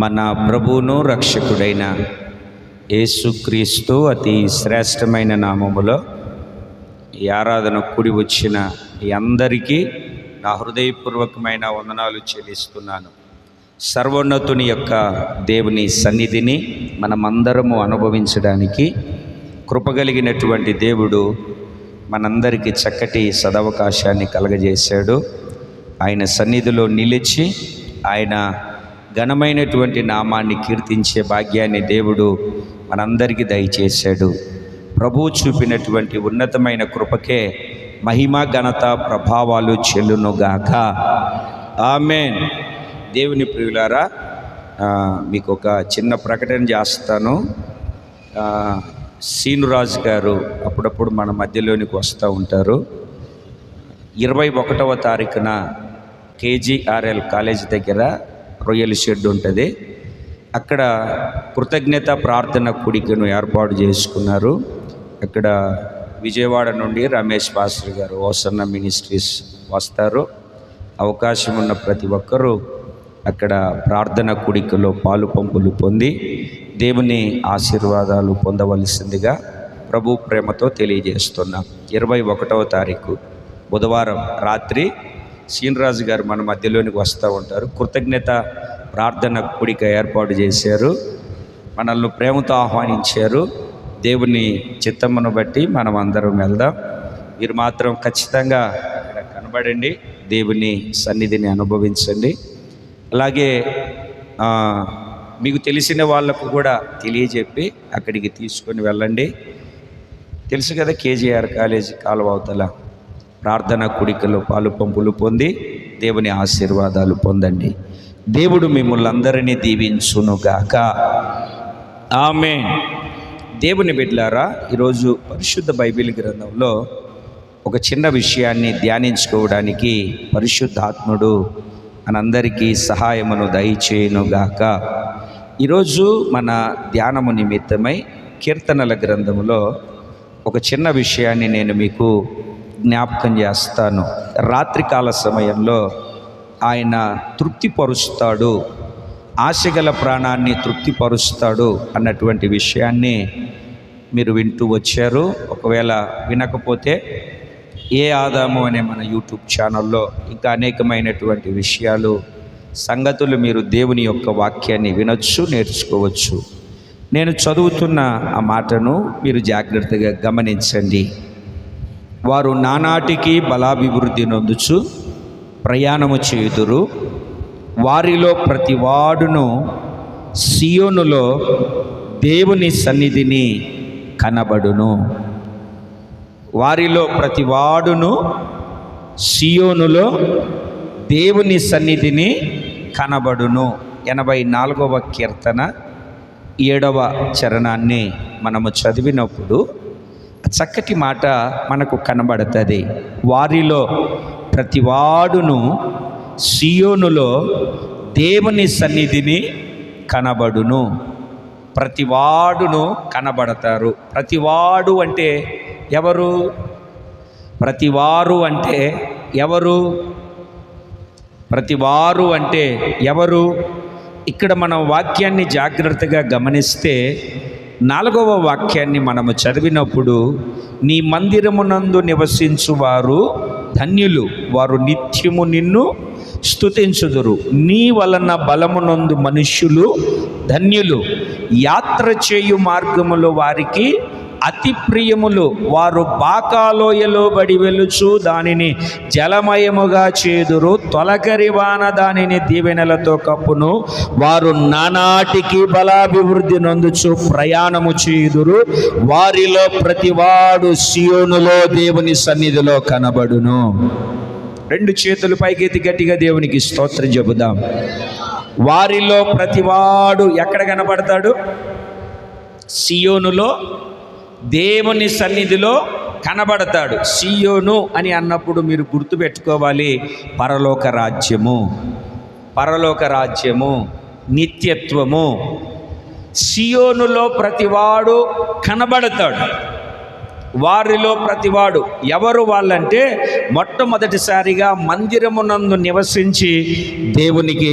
మన ప్రభువును రక్షకుడైన యేసుక్రీస్తు అతి శ్రేష్టమైన నామములో ఈ ఆరాధన కూడి వచ్చిన ఈ అందరికీ నా హృదయపూర్వకమైన వందనాలు చెల్లిస్తున్నాను. సర్వోన్నతుని యొక్క దేవుని సన్నిధిని మనమందరము అనుభవించడానికి కృపగలిగినటువంటి దేవుడు మనందరికీ చక్కటి సదవకాశాన్ని కలగజేశాడు. ఆయన సన్నిధిలో నిలిచి ఆయన ఘనమైనటువంటి నామాన్ని కీర్తించే భాగ్యాన్ని దేవుడు మనందరికీ దయచేశాడు. ప్రభువు చూపినటువంటి ఉన్నతమైన కృపకే మహిమ ఘనత ప్రభావాలు చెల్లునుగాక. ఆమేన్. దేవుని ప్రియులారా, మీకు ఒక చిన్న ప్రకటన చేస్తాను. సీనురాజు గారు అప్పుడప్పుడు మన మధ్యలోనికి వస్తూ ఉంటారు. 21వ తారీఖున KGRL కాలేజ్ దగ్గర రొయ్యల షెడ్ ఉంటుంది. అక్కడ కృతజ్ఞత ప్రార్థన కూడికను ఏర్పాటు చేసుకున్నారు. అక్కడ విజయవాడ నుండి రమేష్ పాస్టర్ గారు ఓసన్న మినిస్ట్రీస్ వస్తారు. అవకాశం ఉన్న ప్రతి ఒక్కరూ అక్కడ ప్రార్థన కూడికలో పాలు పంపులు పొంది దేవుని ఆశీర్వాదాలు పొందవలసిందిగా ప్రభు ప్రేమతో తెలియజేస్తున్నాం. 21వ తారీఖు బుధవారం రాత్రి సీనరాజు గారు మన మధ్యలోనికి వస్తూ ఉంటారు. కృతజ్ఞత ప్రార్థన కూడిక ఏర్పాటు చేశారు. మనల్ని ప్రేమతో ఆహ్వానించారు. దేవుని చిత్తమును బట్టి మనం అందరం వెళ్దాం. మీరు మాత్రం ఖచ్చితంగా ఇక్కడ కనబడండి, దేవుని సన్నిధిని అనుభవించండి. అలాగే మీకు తెలిసిన వాళ్ళకు కూడా తెలియజెప్పి అక్కడికి తీసుకొని వెళ్ళండి. తెలుసు కదా, KGR కాలేజీ కాలువ అవతల ప్రార్థన కూడికలో పాలు పంపులు పొంది దేవుని ఆశీర్వాదాలు పొందండి. దేవుడు మిమ్మల్ని అందరినీ దీవించునుగాక. ఆమేన్. దేవుని బిడ్డలారా, ఈరోజు పరిశుద్ధ బైబిల్ గ్రంథంలో ఒక చిన్న విషయాన్ని ధ్యానించుకోవడానికి పరిశుద్ధాత్ముడు మనందరికీ సహాయమును దయచేయునుగాక. ఈరోజు మన ధ్యానము నిమిత్తమై కీర్తనల గ్రంథములో ఒక చిన్న విషయాన్ని నేను మీకు జ్ఞాపకం చేస్తాను. రాత్రికాల సమయంలో ఆయన తృప్తిపరుస్తాడు, ఆశగల ప్రాణాన్ని తృప్తిపరుస్తాడు అన్నటువంటి విషయాన్ని మీరు వింటూ వచ్చారు. ఒకవేళ వినకపోతే ఏ ఆదాము అనే మన యూట్యూబ్ ఛానల్లో ఇంకా అనేకమైనటువంటి విషయాలు సంగతులు మీరు దేవుని యొక్క వాక్యాన్ని వినొచ్చు, నేర్చుకోవచ్చు. నేను చదువుతున్న ఆ మాటను మీరు జాగ్రత్తగా గమనించండి. వారు నానాటికి బలాభివృద్ధి నొందుచు ప్రయాణము చేయుదురు. వారిలో ప్రతివాడును సియోనులో దేవుని సన్నిధిని కనబడును. వారిలో ప్రతివాడును సియోనులో దేవుని సన్నిధిని కనబడును. 84వ కీర్తన 7వ చరణాన్ని మనము చదివినప్పుడు చక్కటి మాట మనకు కనబడుతుంది. వారిలో ప్రతివాడును సియోనులో దేవుని సన్నిధిని కనబడును. ప్రతివాడును కనబడతారు. ప్రతివాడు అంటే ఎవరు? ప్రతివారు అంటే ఎవరు? ప్రతివారు అంటే ఎవరు? ఇక్కడ మనం వాక్యాన్ని జాగ్రత్తగా గమనిస్తే 4వ వాక్యాన్ని మనము చదివినప్పుడు, నీ మందిరమునందు నివసించువారు ధన్యులు, వారు నిత్యము నిన్ను స్తుతించుదురు. నీ వలన బలమునందు మనుష్యులు ధన్యులు, యాత్ర చేయు మార్గములో వారికి అతి ప్రియములు. వారు బాకాలోయలో బడి వెలుచు దానిని జలమయముగా చేదురు, తొలకరి వాన దానిని దీవెనలతో కప్పును. వారు నానాటికి బలాభివృద్ధి నొందుచు ప్రయాణము చేయుదురు. వారిలో ప్రతివాడు సియోనులో దేవుని సన్నిధిలో కనబడును. 2 చేతులు పైకెత్తి గట్టిగా దేవునికి స్తోత్రం చెబుదాం. వారిలో ప్రతివాడు ఎక్కడ కనబడతాడు? సియోనులో దేవుని సన్నిధిలో కనబడతాడు. సియోను అని అన్నప్పుడు మీరు గుర్తుపెట్టుకోవాలి, పరలోక రాజ్యము, పరలోక రాజ్యము, నిత్యత్వము. సియోనులో ప్రతివాడు కనబడతాడు. వారిలో ప్రతివాడు. ఎవరు వాళ్ళంటే మొట్టమొదటిసారిగా మందిరమునందు నివసించి దేవునికి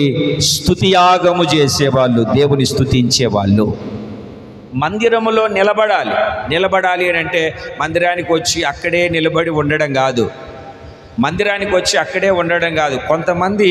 స్తుతియాగము చేసేవాళ్ళు, దేవుని స్తుతించేవాళ్ళు. మందిరములో నిలబడాలి అని అంటే మందిరానికి వచ్చి అక్కడే నిలబడి ఉండడం కాదు. కొంతమంది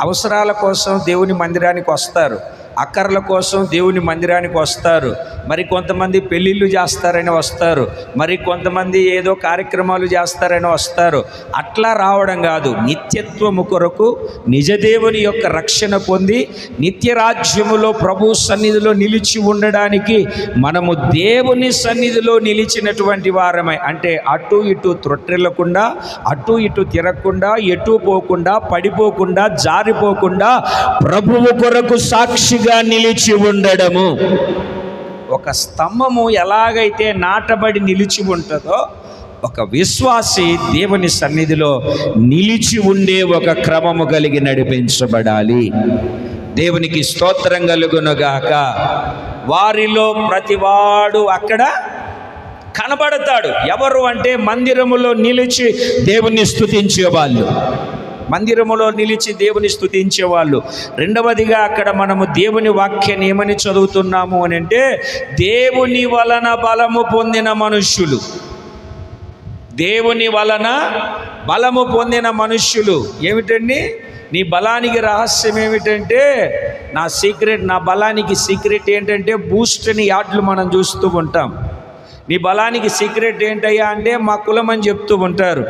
అవసరాల కోసం దేవుని మందిరానికి వస్తారు, అక్కర్ల కోసం దేవుని మందిరానికి వస్తారు. మరి కొంతమంది పెళ్ళిళ్ళు చేస్తారని వస్తారు, మరి కొంతమంది ఏదో కార్యక్రమాలు చేస్తారని వస్తారు. అట్లా రావడం కాదు. నిత్యత్వము కొరకు నిజదేవుని యొక్క రక్షణ పొంది నిత్యరాజ్యములో ప్రభు సన్నిధిలో నిలిచి ఉండడానికి మనము దేవుని సన్నిధిలో నిలిచినటువంటి వారమై, అంటే అటు ఇటు త్రొట్టెలకుండా, అటు ఇటు తిరగకుండా, ఎటు పోకుండా, పడిపోకుండా, జారిపోకుండా ప్రభువు కొరకు సాక్షిగా నిలిచి ఉండడము. ఒక స్తంభము ఎలాగైతే నాటబడి నిలిచి ఉంటుందో, ఒక విశ్వాసి దేవుని సన్నిధిలో నిలిచి ఉండే ఒక క్రమము కలిగి నడిపించబడాలి. దేవునికి స్తోత్రం కలుగునుగాక. వారిలో ప్రతివాడు అక్కడ కనబడతాడు. ఎవరు అంటే మందిరములో నిలిచి దేవుని స్తుతించేవాళ్ళు, రెండవదిగా అక్కడ మనము దేవుని వాక్యాన్ని ఏమని చదువుతున్నాము అని అంటే, దేవుని వలన బలము పొందిన మనుష్యులు. ఏమిటండి నీ బలానికి రహస్యం ఏమిటంటే, నా బలానికి సీక్రెట్ ఏంటంటే బూస్ట్ అని యాడ్లు మనం చూస్తూ ఉంటాం. నీ బలానికి సీక్రెట్ ఏంటయ్యా అంటే మా కులం అని చెప్తూ ఉంటారు.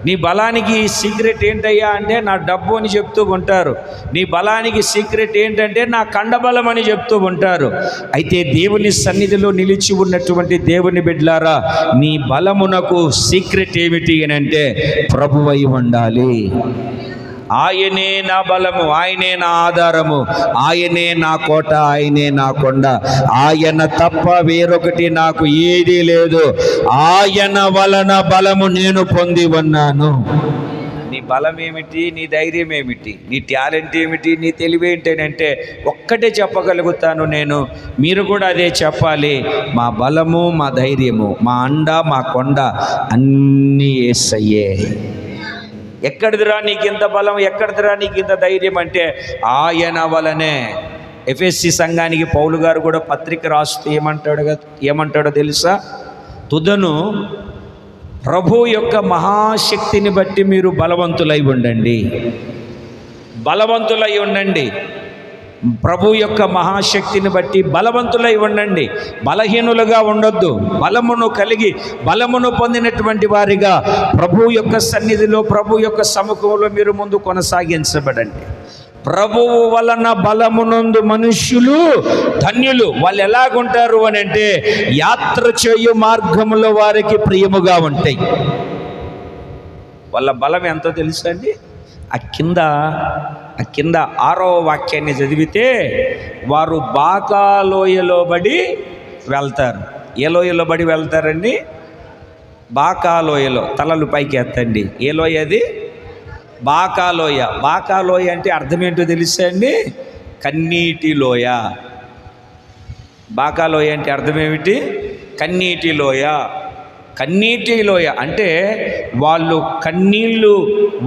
నీ బలానికి సీక్రెట్ ఏంటయ్యా అంటే నా డబ్బు అని చెప్తూ ఉంటారు. నీ బలానికి సీక్రెట్ ఏంటంటే నా కండబలం అని చెప్తూ ఉంటారు. అయితే దేవుని సన్నిధిలో నిలిచి ఉన్నటువంటి దేవుని బిడ్డలారా, నీ బలమునకు సీక్రెట్ ఏమిటి అని అంటే ప్రభువై ఉండాలి. ఆయనే నా బలము, ఆయనే నా ఆధారము, ఆయనే నా కోట, ఆయనే నా కొండ, ఆయన తప్ప వేరొకటి నాకు ఏదీ లేదు. ఆయన వలన బలము నేను పొంది ఉన్నాను. నీ బలం ఏమిటి, నీ ధైర్యం ఏమిటి, నీ టాలెంట్ ఏమిటి, నీ తెలివి ఏంటంటే ఒక్కటే చెప్పగలుగుతాను నేను. మీరు కూడా అదే చెప్పాలి. మా బలము, మా ధైర్యము, మా అండ, మా కొండ అన్నీ యేసయ్యే. ఎక్కడిదిరా నీకు ఇంత బలం, ఎక్కడిదిరా నీకు ఇంత ధైర్యం అంటే ఆయన వలనే. ఎఫెసీ సంఘానికి పౌలు గారు కూడా పత్రిక రాస్తూ ఏమంటాడో తెలుసా? తుదను ప్రభు యొక్క మహాశక్తిని బట్టి మీరు బలవంతులై ఉండండి. ప్రభు యొక్క మహాశక్తిని బట్టి బలవంతులై ఉండండి. బలహీనులుగా ఉండొద్దు. బలమును కలిగి బలమును పొందినటువంటి వారిగా ప్రభు యొక్క సన్నిధిలో, ప్రభు యొక్క సముఖంలో మీరు ముందు కొనసాగించబడండి. ప్రభువు వలన బలమునందు మనుష్యులు ధన్యులు. వాళ్ళు ఎలాగుంటారు అని అంటే యాత్ర చేయు మార్గములో వారికి ప్రియముగా ఉంటాయి. వాళ్ళ బలం ఎంతో తెలుసా అండి? ఆ కింద 6వ వాక్యాన్ని చదివితే, వారు బాకా లోయలో బడి వెళ్తారు. ఏ లోయలో బడి వెళ్తారండి? బాకా లోయలో. తలలు పైకి ఎత్తండి. ఏ లోయ అది? బాకా లోయ. బాకా లోయ అంటే అర్థం ఏంటో తెలుసా అండి? కన్నీటి లోయ. బాకా లోయ అంటే అర్థం ఏమిటి? కన్నీటి లోయ. కన్నీటి లోయ అంటే వాళ్ళు కన్నీళ్ళు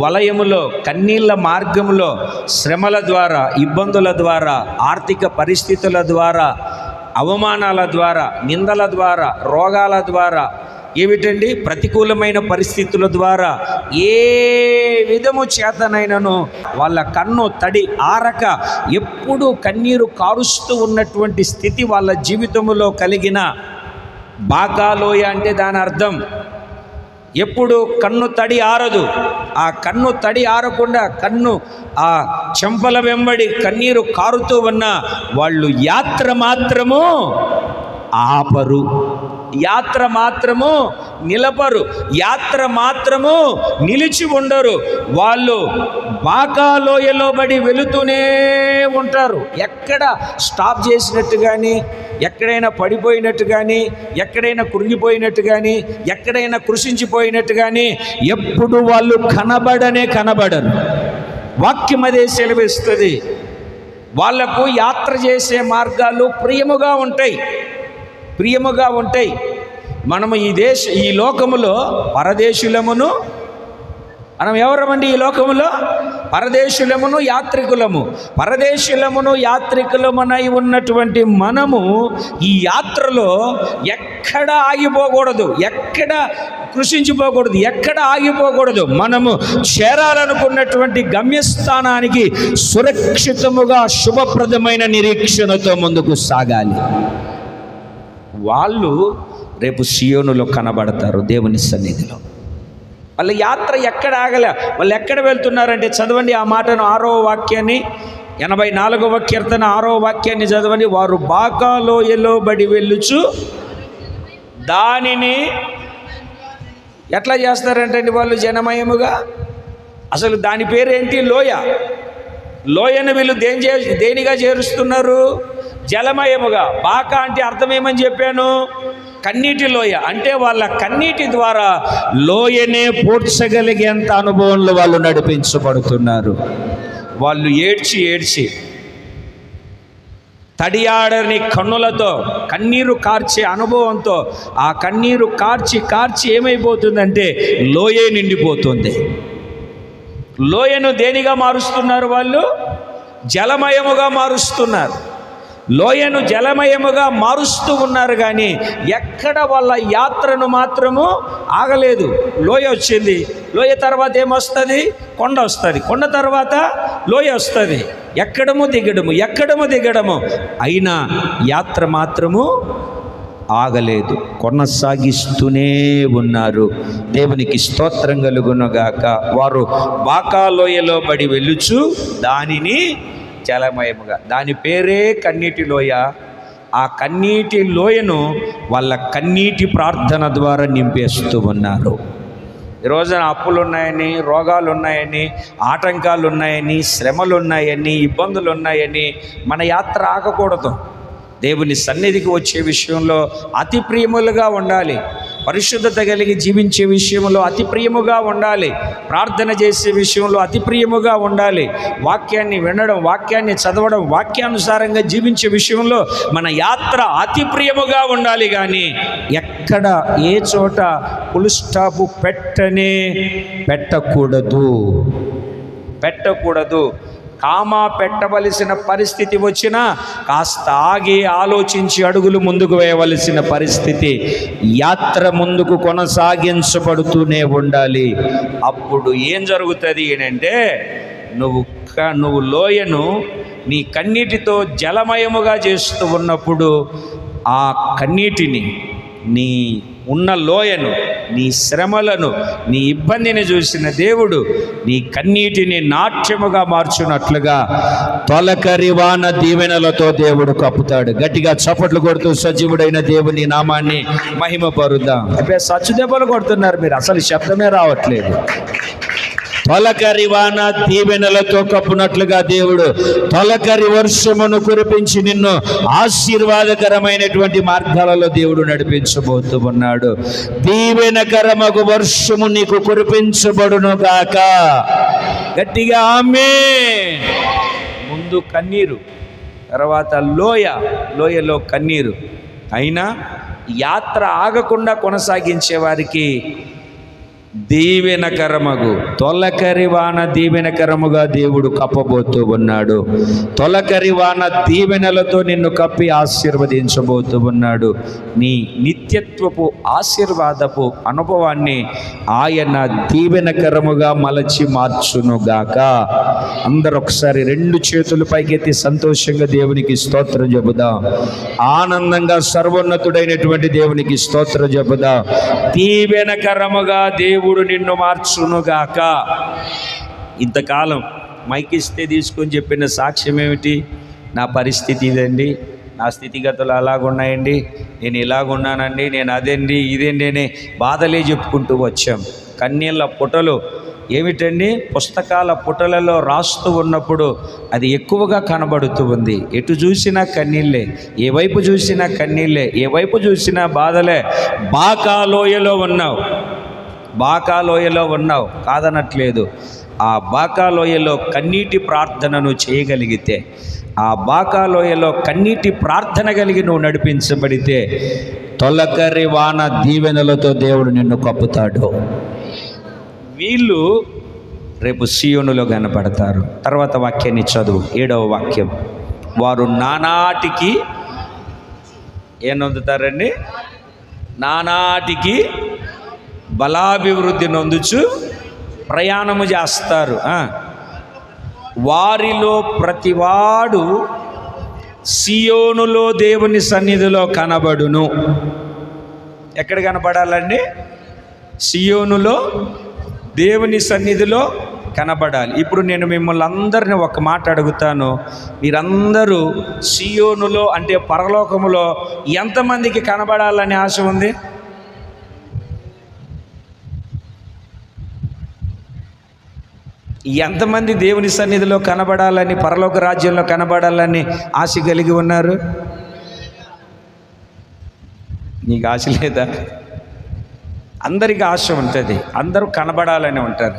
వలయములో, కన్నీళ్ళ మార్గములో, శ్రమల ద్వారా, ఇబ్బందుల ద్వారా, ఆర్థిక పరిస్థితుల ద్వారా, అవమానాల ద్వారా, నిందల ద్వారా, రోగాల ద్వారా, ఏమిటండి ప్రతికూలమైన పరిస్థితుల ద్వారా ఏ విధము చేతనైనను వాళ్ళ కన్ను తడి ఆరక ఎప్పుడూ కన్నీరు కారుస్తూ ఉన్నటువంటి స్థితి వాళ్ళ జీవితంలో కలిగిన బాకా లోయ అంటే దాని అర్థం ఎప్పుడు కన్ను తడి ఆరదు. ఆ కన్ను తడి ఆరకుండా కన్ను ఆ చెంపల వెంబడి కన్నీరు కారుతూ ఉన్న వాళ్ళు యాత్ర మాత్రము ఆపరు, యాత్ర మాత్రము నిలపరు, యాత్ర మాత్రము నిలిచి ఉండరు. వాళ్ళు బాకా లోయలో బడి వెళుతూనే ఉంటారు. ఎక్కడ స్టాప్ చేసినట్టు కానీ, ఎక్కడైనా పడిపోయినట్టు కానీ, ఎక్కడైనా కృంగిపోయినట్టు కానీ, ఎక్కడైనా కృషించిపోయినట్టు కానీ ఎప్పుడు వాళ్ళు కనబడరు. వాక్యం అదే సెలవిస్తుంది. వాళ్లకు యాత్ర చేసే మార్గాలు ప్రియముగా ఉంటాయి. మనము ఈ లోకములో పరదేశులమును, మనం ఎవరమండి ఈ లోకములో? పరదేశులమును యాత్రికులము. పరదేశులమును యాత్రికులమునై ఉన్నటువంటి మనము ఈ యాత్రలో ఎక్కడ ఆగిపోకూడదు, ఎక్కడ కృషించిపోకూడదు, ఎక్కడ ఆగిపోకూడదు. మనము చేరాలనుకున్నటువంటి గమ్యస్థానానికి సురక్షితముగా శుభప్రదమైన నిరీక్షణతో ముందుకు సాగాలి. వాళ్ళు రేపు సియోనులో కనబడతారు దేవుని సన్నిధిలో. వాళ్ళ యాత్ర ఎక్కడ ఆగలే. వాళ్ళు ఎక్కడ వెళ్తున్నారంటే చదవండి ఆ మాటను, 6వ వాక్యాన్ని, 84వ కీర్తన 6వ వాక్యాన్ని చదవండి. వారు బాకా లోయలో బడి వెళ్ళుచు దానిని ఎట్లా చేస్తారంటే వాళ్ళు జనమయముగా. అసలు దాని పేరేంటి? లోయ. లోయను వీళ్ళు దేనిగా చేరుస్తున్నారు? జలమయముగా. బాకా అంటే అర్థం ఏమని చెప్పాను? కన్నీటి లోయ. అంటే వాళ్ళ కన్నీటి ద్వారా లోయనే పూడ్చగలిగేంత అనుభవంలో వాళ్ళు నడిపించబడుతున్నారు. వాళ్ళు ఏడ్చి ఏడ్చి తడియాడని కన్నులతో కన్నీరు కార్చే అనుభవంతో ఆ కన్నీరు కార్చి కార్చి ఏమైపోతుందంటే లోయే నిండిపోతుంది. లోయను దేనిగా మారుస్తున్నారు? వాళ్ళు జలమయముగా మారుస్తున్నారు. లోయను జలమయముగా మారుస్తూ ఉన్నారు, కానీ ఎక్కడ వాళ్ళ యాత్రను మాత్రము ఆగలేదు. లోయ వచ్చింది, లోయ తర్వాత ఏమొస్తుంది? కొండ వస్తుంది, కొండ తర్వాత లోయ వస్తుంది. ఎక్కడము దిగడము, ఎక్కడము దిగడము, అయినా యాత్ర మాత్రము ఆగలేదు, కొనసాగిస్తూనే ఉన్నారు. దేవునికి స్తోత్రం కలుగునుగాక. వారు బాకా లోయలో బడి వెళ్ళుచు దానిని జలమయముగా. దాని పేరే కన్నీటి లోయ. ఆ కన్నీటి లోయను వాళ్ళ కన్నీటి ప్రార్థన ద్వారా నింపేస్తూ ఉన్నారు. ఈ రోజున అప్పులు ఉన్నాయని, రోగాలు ఉన్నాయని, ఆటంకాలు ఉన్నాయని, శ్రమలు ఉన్నాయని, ఇబ్బందులు ఉన్నాయని మన యాత్ర ఆగకూడదు. దేవుని సన్నిధికి వచ్చే విషయంలో అతి ప్రియములుగా ఉండాలి. పరిశుద్ధత కలిగి జీవించే విషయంలో అతి ప్రియముగా ఉండాలి. ప్రార్థన చేసే విషయంలో అతి ప్రియముగా ఉండాలి. వాక్యాన్ని వినడం, వాక్యాన్ని చదవడం, వాక్యానుసారంగా జీవించే విషయంలో మన యాత్ర అతి ప్రియముగా ఉండాలి. కానీ ఎక్కడ ఏ చోట ఫుల్ స్టాప్ పెట్టకూడదు. కామా పెట్టవలసిన పరిస్థితి వచ్చినా కాస్త ఆగి ఆలోచించి అడుగులు ముందుకు వేయవలసిన పరిస్థితి. యాత్ర ముందుకు కొనసాగించబడుతూనే ఉండాలి. అప్పుడు ఏం జరుగుతుంది అంటే నువ్వు లోయను నీ కన్నీటితో జలమయముగా చేస్తూ ఉన్నప్పుడు ఆ కన్నీటిని, నీ ఉన్న లోయను, నీ శ్రమలను, నీ ఇబ్బందిని చూసిన దేవుడు నీ కన్నీటిని నాట్యముగా మార్చున్నట్లుగా తొలకరి వాన దీవెనలతో దేవుడు కప్పుతాడు. గట్టిగా చప్పట్లు కొడుతూ సజీవుడైన దేవుని నామాన్ని మహిమపరుద్దాం. అంటే సచ్చుదెబ్బలు కొడుతున్నారు మీరు, అసలు శబ్దమే రావట్లేదు. తొలకరి వాన దీవెనలతో కప్పునట్లుగా దేవుడు తొలకరి వర్షమును కురిపించి నిన్ను ఆశీర్వాదకరమైనటువంటి మార్గాలలో దేవుడు నడిపించబోతూ ఉన్నాడు. దీవెనకరమగు వర్షము నీకు కురిపించబడును గాక. గట్టిగా ఆమేన్. ముందు కన్నీరు, తర్వాత లోయలో కన్నీరు. అయినా యాత్ర ఆగకుండా కొనసాగించే వారికి దీవెనకరమగు తొలకరి వాన దీవెనకరముగా దేవుడు కప్పబోతూ ఉన్నాడు. తొలకరి వాన దీవెనలతో నిన్ను కప్పి ఆశీర్వదించబోతూ ఉన్నాడు. నీ నిత్యత్వపు ఆశీర్వాదపు అనుభవాన్ని ఆయన దీవెనకరముగా మలచి మార్చునుగాక. అందరూ ఒకసారి 2 చేతులు పైకెత్తి సంతోషంగా దేవునికి స్తోత్రం చెబుదాం. ఆనందంగా సర్వోన్నతుడైనటువంటి దేవునికి స్తోత్రం చెబుదాం. దీవెనకరముగా దేవుడు నిన్ను మార్చునుగాక. ఇంతకాలం మైకిస్తే తీసుకొని చెప్పిన సాక్ష్యం ఏమిటి? నా పరిస్థితి ఇదండి, నా స్థితిగతులు అలాగున్నాయండి, నేను ఇలాగున్నానండి, నేను అదండి ఇదండి అనే బాధలే చెప్పుకుంటూ వచ్చాం. కన్నీళ్ళ పుటలు ఏమిటండి? పుస్తకాల పుటలలో రాస్తూ ఉన్నప్పుడు అది ఎక్కువగా కనబడుతూ ఉంది. ఎటు చూసినా కన్నీళ్ళే, ఏ వైపు చూసినా కన్నీళ్ళే, ఏ వైపు చూసినా బాధలే. బాకా లోయలో ఉన్నావు కాదనట్లేదు. ఆ బాకా లోయలో కన్నీటి ప్రార్థనను చేయగలిగితే, ఆ బాకా లోయలో కన్నీటి ప్రార్థన కలిగి నువ్వు నడిపించబడితే తొలకరి వాన దీవెనలతో దేవుడు నిన్ను కప్పుతాడు. వీళ్ళు రేపు సీయోనులో కనపడతారు. తర్వాత వాక్యాన్ని చదువు, 7వ వాక్యం. వారు నానాటికి ఏనొందుతారండి? నానాటికి బలాభివృద్ధి నొందుచు ప్రయాణము చేస్తారు. వారిలో ప్రతివాడు సీయోనులో దేవుని సన్నిధిలో కనబడును. ఎక్కడ కనబడాలండి? సీయోనులో దేవుని సన్నిధిలో కనబడాలి. ఇప్పుడు నేను మిమ్మల్ని అందరినీ ఒక మాట అడుగుతాను. మీరందరూ సీయోనులో అంటే పరలోకములో ఎంతమందికి కనబడాలని ఆశ ఉంది? ఎంతమంది దేవుని సన్నిధిలో కనబడాలని, పరలోక రాజ్యంలో కనబడాలని ఆశ కలిగి ఉన్నారు? నీకు ఆశ లేదా? అందరికీ ఆశ ఉంటుంది, అందరూ కనబడాలని ఉంటారు.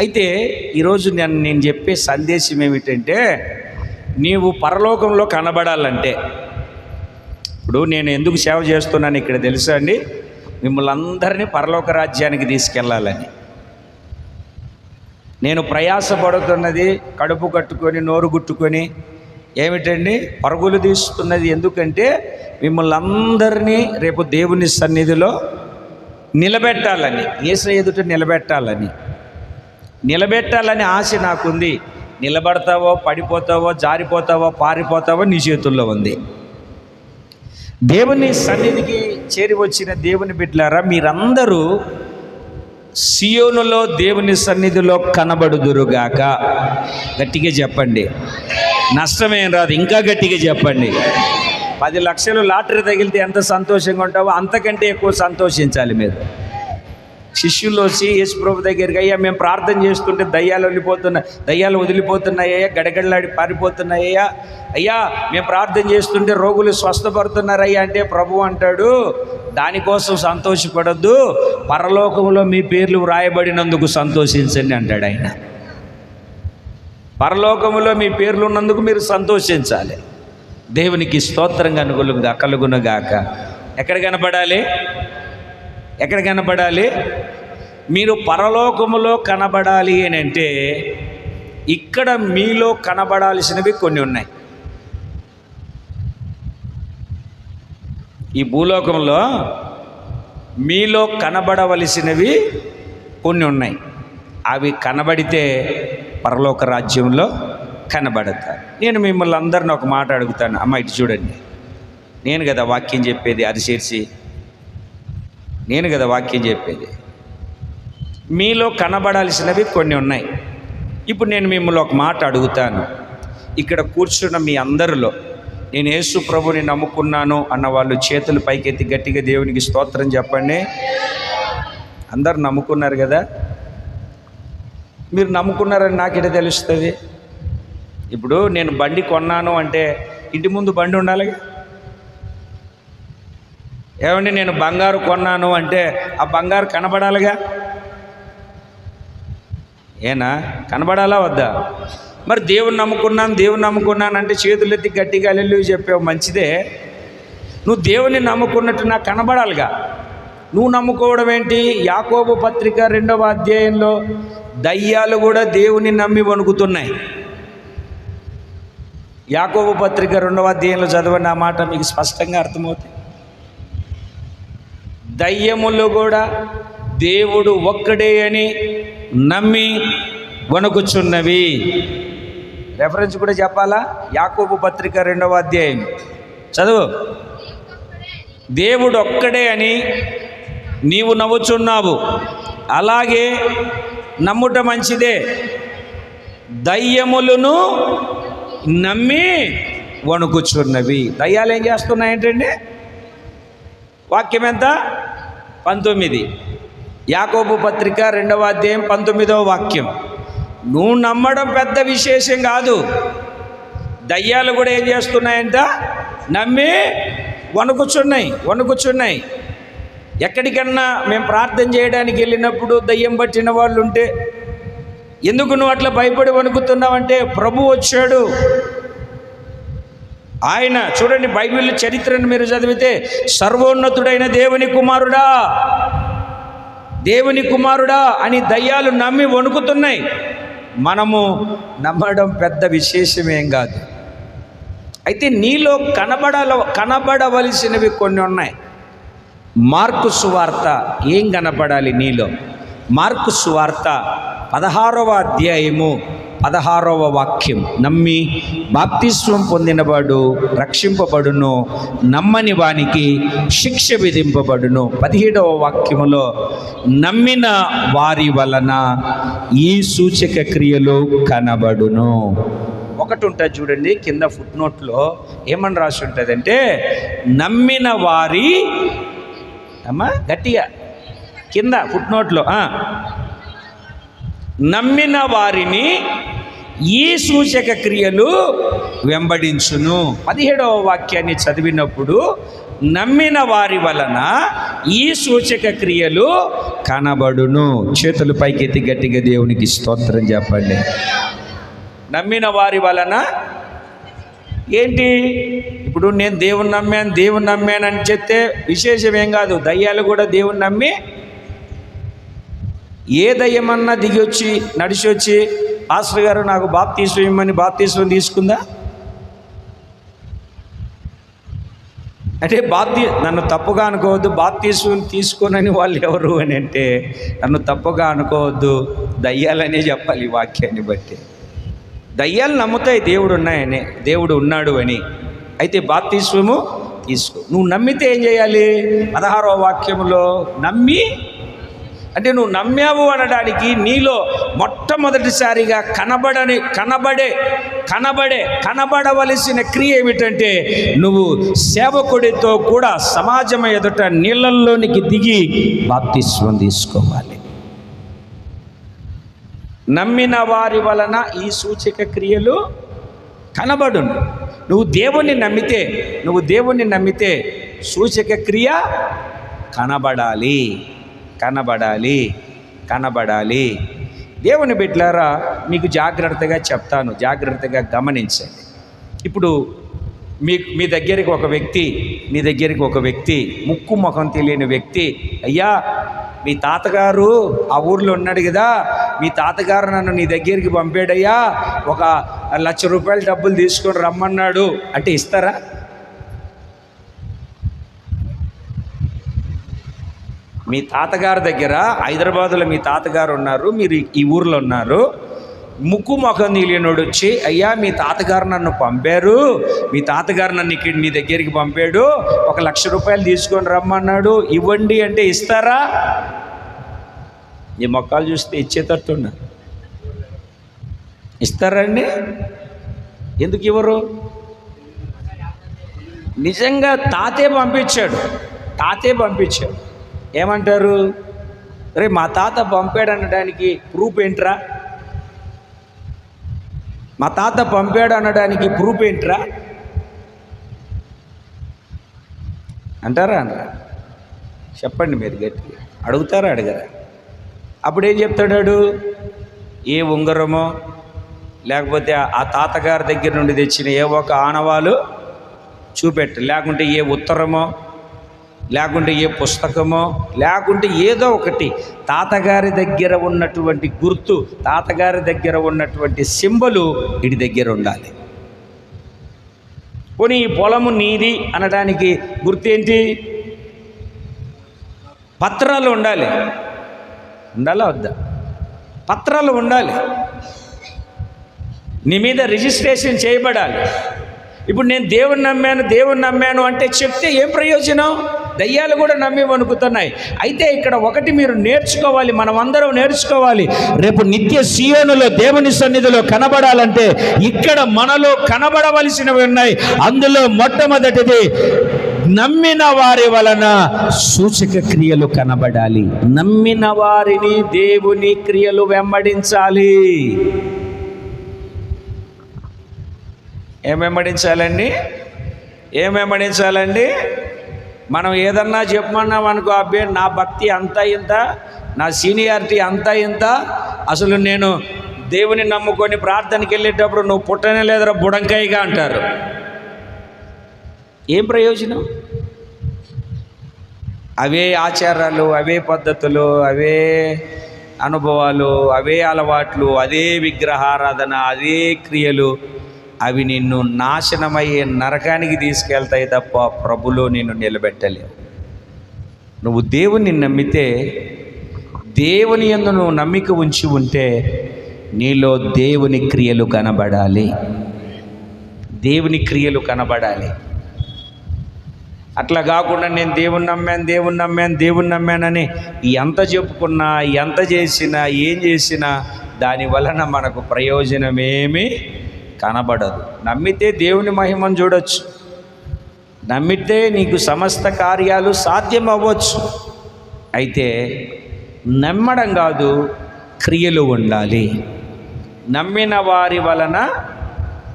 అయితే ఈరోజు నేను చెప్పే సందేశం ఏమిటంటే, నీవు పరలోకంలో కనబడాలంటే, ఇప్పుడు నేను ఎందుకు సేవ చేస్తున్నాను ఇక్కడ తెలుసా అండి? మిమ్మల్ని అందరినీ పరలోక రాజ్యానికి తీసుకెళ్ళాలని. నేను ప్రయాసపడుతున్నది కడుపు కట్టుకొని నోరు గుట్టుకొని ఏమిటండి పరుగులు తీస్తున్నది ఎందుకంటే మిమ్మల్ని అందరినీ రేపు దేవుని సన్నిధిలో నిలబెట్టాలని, యేసు ఎదుట నిలబెట్టాలని ఆశ నాకుంది. నిలబడతావో, పడిపోతావో, జారిపోతావో, పారిపోతావో నీ చేతుల్లో ఉంది. దేవుని సన్నిధికి చేరి వచ్చిన దేవుని బిడ్డలారా, మీరందరూ సియోనులో దేవుని సన్నిధిలో కనబడుదురుగాక. గట్టిగా చెప్పండి, నష్టమేం రాదు. ఇంకా గట్టిగా చెప్పండి. 10 లక్షలు లాటరీ తగిలితే ఎంత సంతోషంగా ఉంటావో అంతకంటే ఎక్కువ సంతోషించాలి మీరు. శిష్యులు వచ్చి యేసు ప్రభు దగ్గరికి, అయ్యా మేము ప్రార్థన చేస్తుంటే దయ్యాలు వదిలిపోతున్నాయ్యా, గడగడలాడి పారిపోతున్నాయ్యా, అయ్యా మేము ప్రార్థన చేస్తుంటే రోగులు స్వస్థపడుతున్నారయ్యా అంటే ప్రభు అంటాడు, దానికోసం సంతోషపడద్దు, పరలోకంలో మీ పేర్లు వ్రాయబడినందుకు సంతోషించండి అంటాడు ఆయన. పరలోకములో మీ పేర్లు ఉన్నందుకు మీరు సంతోషించాలి. దేవునికి స్తోత్రంగా కలుగునుగాక. ఎక్కడ కనబడాలి? మీరు పరలోకములో కనబడాలి అని అంటే ఇక్కడ మీలో కనబడాల్సినవి కొన్ని ఉన్నాయి. ఈ భూలోకంలో మీలో కనబడవలసినవి కొన్ని ఉన్నాయి. అవి కనబడితే పరలోక రాజ్యంలో కనబడతారు. నేను మిమ్మల్ని అందరిని ఒక మాట అడుగుతాను. అమ్మ ఇటు చూడండి, నేను కదా వాక్యం చెప్పేది, అరిచేర్చి నేను కదా వాక్యం చెప్పేది. మీలో కనబడాల్సినవి కొన్ని ఉన్నాయి. ఇప్పుడు నేను మిమ్మల్ని ఒక మాట అడుగుతాను. ఇక్కడ కూర్చున్న మీ అందరిలో నేను యేసు ప్రభుని నమ్ముకున్నాను అన్న వాళ్ళు చేతులు పైకెత్తి గట్టిగా దేవునికి స్తోత్రం చెప్పండి. అందరు నమ్ముకున్నారు కదా? మీరు నమ్ముకున్నారని నాకెట తెలుస్తుంది? ఇప్పుడు నేను బండి కొన్నాను అంటే ఇంటి ముందు బండి ఉండాలి. ఏమండి నేను బంగారు కొన్నాను అంటే ఆ బంగారు కనబడాలిగా. ఏనా కనబడాలా వద్దా? మరి దేవుని నమ్ముకున్నాను అంటే చేతులు ఎత్తి గట్టిగా హల్లెలూయా చెప్పావు, మంచిదే. నువ్వు దేవుని నమ్ముకున్నట్టు నాకు కనబడాలిగా. నువ్వు నమ్ముకోవడం ఏంటి? యాకోబు పత్రిక 2వ అధ్యాయంలో దయ్యాలు కూడా దేవుని నమ్మి వణుకుతున్నాయి. యాకోబు పత్రిక 2వ అధ్యాయంలో చదవండి, ఆ మాట మీకు స్పష్టంగా అర్థమవుతుంది. దయ్యములు కూడా దేవుడు ఒక్కడే అని నమ్మి వణుకుచున్నవి. రెఫరెన్స్ కూడా చెప్పాలా? యాకోబు పత్రిక 2వ అధ్యాయం చదువు. దేవుడు ఒక్కడే అని నీవు నవ్వుచున్నావు, అలాగే నమ్ముట మంచిదే. దయ్యములను నమ్మి వణుకుచున్నవి. దయ్యాలు ఏం చేస్తున్నాయేంటండి? వాక్యం ఎంత? 19. యాకోబు పత్రిక 2వ అధ్యాయం 19వ వాక్యం. నువ్వు నమ్మడం పెద్ద విశేషం కాదు. దయ్యాలు కూడా ఏం చేస్తున్నాయంట? నమ్మి వణుకుచున్నాయి. ఎక్కడికన్నా మేము ప్రార్థన చేయడానికి వెళ్ళినప్పుడు దయ్యం పట్టిన వాళ్ళు ఉంటే, ఎందుకు నువ్వు అట్లా భయపడి వణుకుతున్నావంటే ప్రభు వచ్చాడు, ఆయన చూడండి, బైబిల్ చరిత్రను మీరు చదివితే సర్వోన్నతుడైన దేవుని కుమారుడా, దేవుని కుమారుడా అని దయ్యాలు నమ్మి వణుకుతున్నాయి. మనము నమ్మడం పెద్ద విశేషమేం కాదు. అయితే నీలో కనబడవలసినవి కొన్ని ఉన్నాయి. మార్కు సువార్త ఏం కనపడాలి నీలో? మార్కు సువార్త 16వ అధ్యాయము 16వ వాక్యం. నమ్మి బాప్తిస్వం పొందినవాడు రక్షింపబడును, నమ్మని వానికి శిక్ష విధింపబడును. 17వ వాక్యములో నమ్మిన వారి వలన ఈ సూచక క్రియలు కనబడును. ఒకటి ఉంటుంది చూడండి, కింద ఫుట్ నోట్లో ఏమని రాసి ఉంటుందంటే నమ్మిన వారి, అమ్మా గట్టిగా కింద ఫుట్ నోట్లో, నమ్మిన వారిని ఈ సూచక క్రియలు వెంబడించును. 17వ వాక్యాన్ని చదివినప్పుడు నమ్మిన వారి వలన ఈ సూచక క్రియలు కనబడును. చేతులు పైకెత్తి గట్టిగా దేవునికి స్తోత్రం చెప్పండి. నమ్మిన వారి వలన ఏంటి? ఇప్పుడు నేను దేవుని నమ్మాను అని చెప్తే విశేషం ఏం కాదు. దయ్యాలు కూడా దేవుని నమ్మి, ఏ దయ్యమన్నా దిగి వచ్చి నడిచి వచ్చి పాస్టర్ గారు నాకు బాప్తీసం ఇమ్మని బాప్తీసం తీసుకుందా? అంటే నన్ను తప్పుగా అనుకోవద్దు, బాప్తీసం తీసుకోనని వాళ్ళు ఎవరు అని అంటే నన్ను తప్పుగా అనుకోవద్దు, దయ్యాలనే చెప్పాలి. ఈ వాక్యాన్ని బట్టి దయ్యాలు నమ్ముతాయి దేవుడు ఉన్నాడు అని. అయితే బాప్తిస్మము తీసుకో. నువ్వు నమ్మితే ఏం చేయాలి? 16వ వాక్యములో నమ్మి, అంటే నువ్వు నమ్మావు అనడానికి నీలో మొట్టమొదటిసారిగా కనబడవలసిన క్రియ ఏమిటంటే నువ్వు సేవకుడితో కూడా సమాజం ఎదుట నీళ్ళల్లోనికి దిగి బాప్తిస్మం తీసుకోవాలి. నమ్మిన వారి వలన ఈ సూచక క్రియలు కనబడును. నువ్వు దేవుణ్ణి నమ్మితే సూచక క్రియ కనబడాలి. దేవుని బిడ్డలారా, మీకు జాగ్రత్తగా చెప్తాను, జాగ్రత్తగా గమనించండి. ఇప్పుడు మీ దగ్గరికి ఒక వ్యక్తి ముక్కు ముఖం తెలియని వ్యక్తి, అయ్యా మీ తాతగారు ఆ ఊర్లో ఉన్నాడు కదా, మీ తాతగారు నన్ను నీ దగ్గరికి పంపాడయ్యా, 1,00,000 రూపాయలు డబ్బులు తీసుకొని రమ్మన్నాడు అంటే ఇస్తారా? మీ తాతగారి దగ్గర హైదరాబాదులో మీ తాతగారు ఉన్నారు, మీరు ఈ ఊర్లో ఉన్నారు. ముక్కు ముఖం తెలియనోడు వచ్చి, అయ్యా మీ తాతగారు నన్ను పంపారు, మీ తాతగారు నన్ను ఇక్కడ మీ దగ్గరికి పంపాడు, 1,00,000 రూపాయలు తీసుకొని రమ్మన్నాడు, ఇవ్వండి అంటే ఇస్తారా? ఈ మొక్కలు చూస్తే ఇచ్చేటట్టున్నా ఇస్తారండి? ఎందుకు ఇవ్వరు? నిజంగా తాతే పంపించాడు. ఏమంటారు? రే మా తాత పంపాడు అనడానికి ప్రూఫ్ ఏంట్రా? మా తాత పంపాడు అనడానికి ప్రూఫ్ ఏంట్రా అంటారా? చెప్పండి మీరు గట్టిగా. అడగరా? అప్పుడు ఏం చెప్తాడు? ఏ ఉంగరమో లేకపోతే ఆ తాతగారి దగ్గర నుండి తెచ్చిన ఏ ఒక ఆనవాలు చూపెట్టు, లేకుంటే ఏ ఉత్తరమో లేకుంటే ఏ పుస్తకమో లేకుంటే ఏదో ఒకటి తాతగారి దగ్గర ఉన్నటువంటి గుర్తు, తాతగారి దగ్గర ఉన్నటువంటి సింబలు వీడి దగ్గర ఉండాలి. పోనీ ఈ పొలము నీది అనడానికి గుర్తు ఏంటి? పత్రాలు ఉండాలా వద్దా? పత్రాలు ఉండాలి, నీ మీద రిజిస్ట్రేషన్ చేయబడాలి. ఇప్పుడు నేను దేవుని నమ్మాను అంటే చెప్తే ఏం ప్రయోజనం? దయ్యాలు కూడా నమ్మి వణుకుతున్నాయి. అయితే ఇక్కడ ఒకటి మీరు నేర్చుకోవాలి, మనం అందరం నేర్చుకోవాలి. రేపు నిత్య సీయోనులో దేవుని సన్నిధిలో కనబడాలంటే ఇక్కడ మనలో కనబడవలసినవి ఉన్నాయి. అందులో మొట్టమొదటిది నమ్మిన వారి వలన సూచక క్రియలు కనబడాలి. నమ్మిన వారిని దేవుని క్రియలు వెంబడించాలి. ఏం వెంబడించాలండి? మనం ఏదన్నా చెప్పమన్నాం అనుకో, అబ్బే నా భక్తి అంతా ఇంత, నా సీనియారిటీ అంతా ఇంత, అసలు నేను దేవుని నమ్ముకొని ప్రార్థనకి వెళ్ళేటప్పుడు నువ్వు పుట్టనే లేదురా బుడంకాయగా అంటారు. ఏం ప్రయోజనం? అవే ఆచారాలు, అవే పద్ధతులు, అవే అనుభవాలు, అవే అలవాట్లు, అదే విగ్రహారాధన, అదే క్రియలు, అవి నిన్ను నాశనమయ్యే నరకానికి తీసుకెళ్తాయి తప్ప ప్రభులో నిన్ను నిలబెట్టలేవు. నువ్వు దేవుని నమ్మితే, దేవుని యందు నువ్వు నమ్మిక ఉంచి ఉంటే నీలో దేవుని క్రియలు కనబడాలి. దేవుని క్రియలు కనబడాలి. అట్లా కాకుండా నేను దేవుని నమ్మానని ఎంత చెప్పుకున్నా, ఎంత చేసినా, ఏం చేసినా దాని వలన మనకు ప్రయోజనమేమీ కనబడదు. నమ్మితే దేవుని మహిమను చూడొచ్చు, నమ్మితే నీకు సమస్త కార్యాలు సాధ్యం అవ్వచ్చు. అయితే నమ్మడం కాదు, క్రియలు ఉండాలి. నమ్మిన వారి వలన,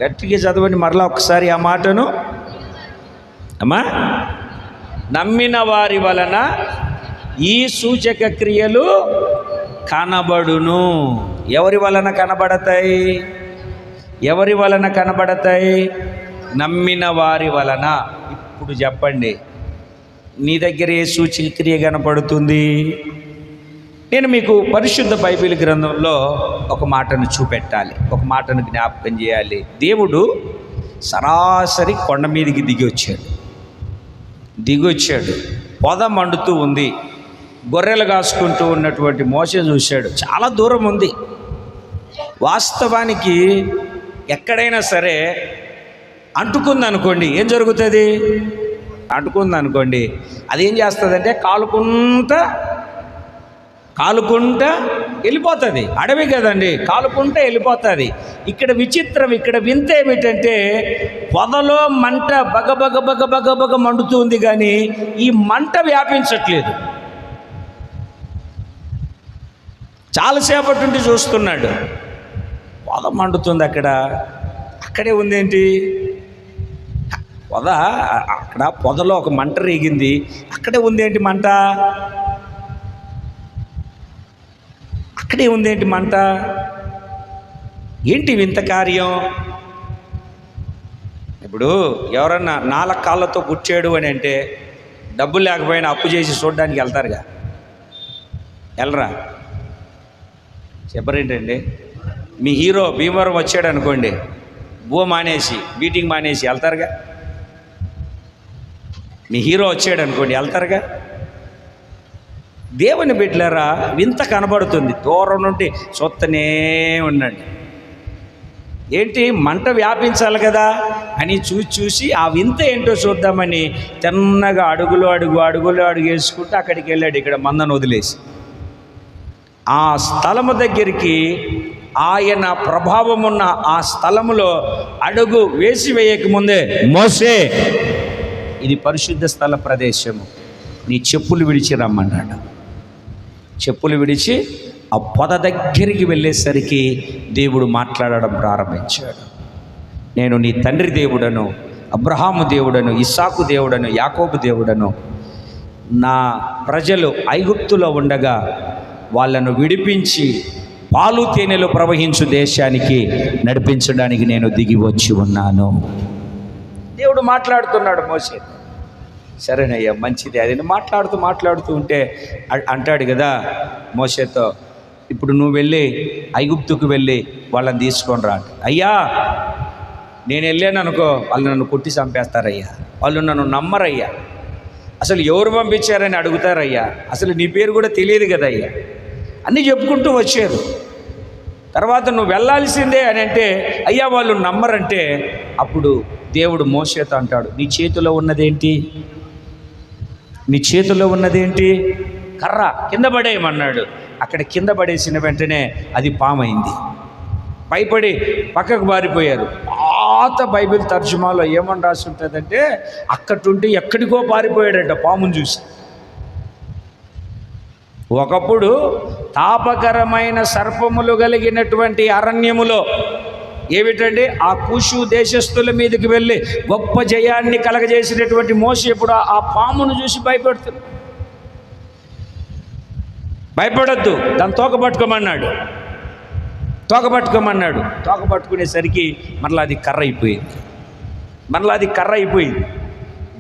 గట్టిగా చదవండి మరలా ఒకసారి ఆ మాటను అమ్మా, నమ్మిన వారి వలన ఈ సూచక క్రియలు కనబడును. ఎవరి వలన కనబడతాయి? ఎవరి వలన కనబడతాయి? నమ్మిన వారి వలన. ఇప్పుడు చెప్పండి, నీ దగ్గర ఏ సూచక క్రియ కనపడుతుంది? నేను మీకు పరిశుద్ధ బైబిల్ గ్రంథంలో ఒక మాటను చూపెట్టాలి, ఒక మాటను జ్ఞాపకం చేయాలి. దేవుడు సరాసరి కొండ మీదకి దిగి వచ్చాడు. పొద మండుతూ ఉంది. గొర్రెలు కాసుకుంటూ ఉన్నటువంటి మోషే చూశాడు. చాలా దూరం ఉంది. వాస్తవానికి ఎక్కడైనా సరే అంటుకుందనుకోండి, ఏం జరుగుతుంది? అంటుకుందనుకోండి, అదేం చేస్తుందంటే కాలుకుంటా వెళ్ళిపోతుంది. అడవి కదండి, కాలుకుంటా వెళ్ళిపోతుంది. ఇక్కడ విచిత్రం, ఇక్కడ వింత ఏమిటంటే పొదలో మంట బగ మండుతుంది, కానీ ఈ మంట వ్యాపించట్లేదు. చాలాసేపటి నుండి చూస్తున్నాడు, పొద మండుతుంది. అక్కడే ఉందేంటి? అక్కడ పొదలో ఒక మంట రేగింది, అక్కడే ఉందేంటి మంట? అక్కడే ఉందేంటి మంట? ఏంటి వింత కార్యం? ఇప్పుడు ఎవరన్నా 4 కాళ్ళతో పుట్టాడు అని అంటే డబ్బులు లేకపోయినా అప్పు చేసి చూడడానికి వెళ్తారుగా, వెళ్ళరా? చెప్పరేంటండి? మీ హీరో భీమవరం వచ్చాడు అనుకోండి, మీటింగ్ మానేసి వెళ్తారుగా. మీ హీరో వచ్చాడు అనుకోండి, వెళ్తారుగా. దేవుని బిడ్డలారా, వింత కనబడుతుంది. దూరం నుండి చూస్తూనే ఉండండి. ఏంటి? మంట వ్యాపించాలి కదా అని చూసి ఆ వింత ఏంటో చూద్దామని తిన్నగా అడుగులు వేసుకుంటూ అక్కడికి వెళ్ళాడు. ఇక్కడ మందను వదిలేసి ఆ స్థలము దగ్గరికి, ఆయన ప్రభావం ఉన్న ఆ స్థలములో అడుగు వేయకముందే, మోసే, ఇది పరిశుద్ధ స్థల ప్రదేశము, నీ చెప్పులు విడిచి రమ్మన్నాడు. చెప్పులు విడిచి ఆ పొద దగ్గరికి వెళ్ళేసరికి దేవుడు మాట్లాడడం ప్రారంభించాడు. నేను నీ తండ్రి దేవుడను, అబ్రహాము దేవుడను, ఇస్సాకు దేవుడను, యాకోబు దేవుడను. నా ప్రజలు ఐగుప్తులో ఉండగా వాళ్ళను విడిపించి పాలు తేనెలు ప్రవహించు దేశానికి నడిపించడానికి నేను దిగి వచ్చి ఉన్నాను. దేవుడు మాట్లాడుతున్నాడు మోసే. సరేనయ్యా, మంచిది. అది మాట్లాడుతూ ఉంటే అంటాడు కదా మోసేతో, ఇప్పుడు నువ్వు వెళ్ళి ఐగుప్తుకు వెళ్ళి వాళ్ళని తీసుకొని రా. అయ్యా, నేను వెళ్ళాను అనుకో, వాళ్ళు నన్ను కొట్టి చంపేస్తారయ్యా, వాళ్ళు నన్ను నమ్మరయ్యా, అసలు ఎవరు పంపించారని అడుగుతారయ్యా, అసలు నీ పేరు కూడా తెలియదు కదయ్యా అన్నీ చెప్పుకుంటూ వచ్చారు. తర్వాత నువ్వు వెళ్ళాల్సిందే అని అంటే, అయ్యా వాళ్ళు నమ్మరంటే, అప్పుడు దేవుడు మోసేతో అంటాడు, నీ చేతిలో ఉన్నదేంటి? కర్ర, కింద పడేయమన్నాడు. అక్కడ కింద పడేసిన వెంటనే అది పామైంది. భయపడి పక్కకు పారిపోయారు. పాత బైబిల్ తర్జుమాలో ఏమని రాసి ఉంటుందంటే, అక్కడుంటే ఎక్కడికో పారిపోయాడట పామును చూసి. ఒకప్పుడు తాపకరమైన సర్పములు కలిగినటువంటి అరణ్యములో ఏమిటండి, ఆ కూషు దేశస్థుల మీదకి వెళ్ళి గొప్ప జయాన్ని కలగజేసినటువంటి మోషే ఇప్పుడు ఆ పామును చూసి భయపడొద్దు, దాన్ని తోక పట్టుకోమన్నాడు. తోక పట్టుకునేసరికి మరలా అది కర్ర అయిపోయింది.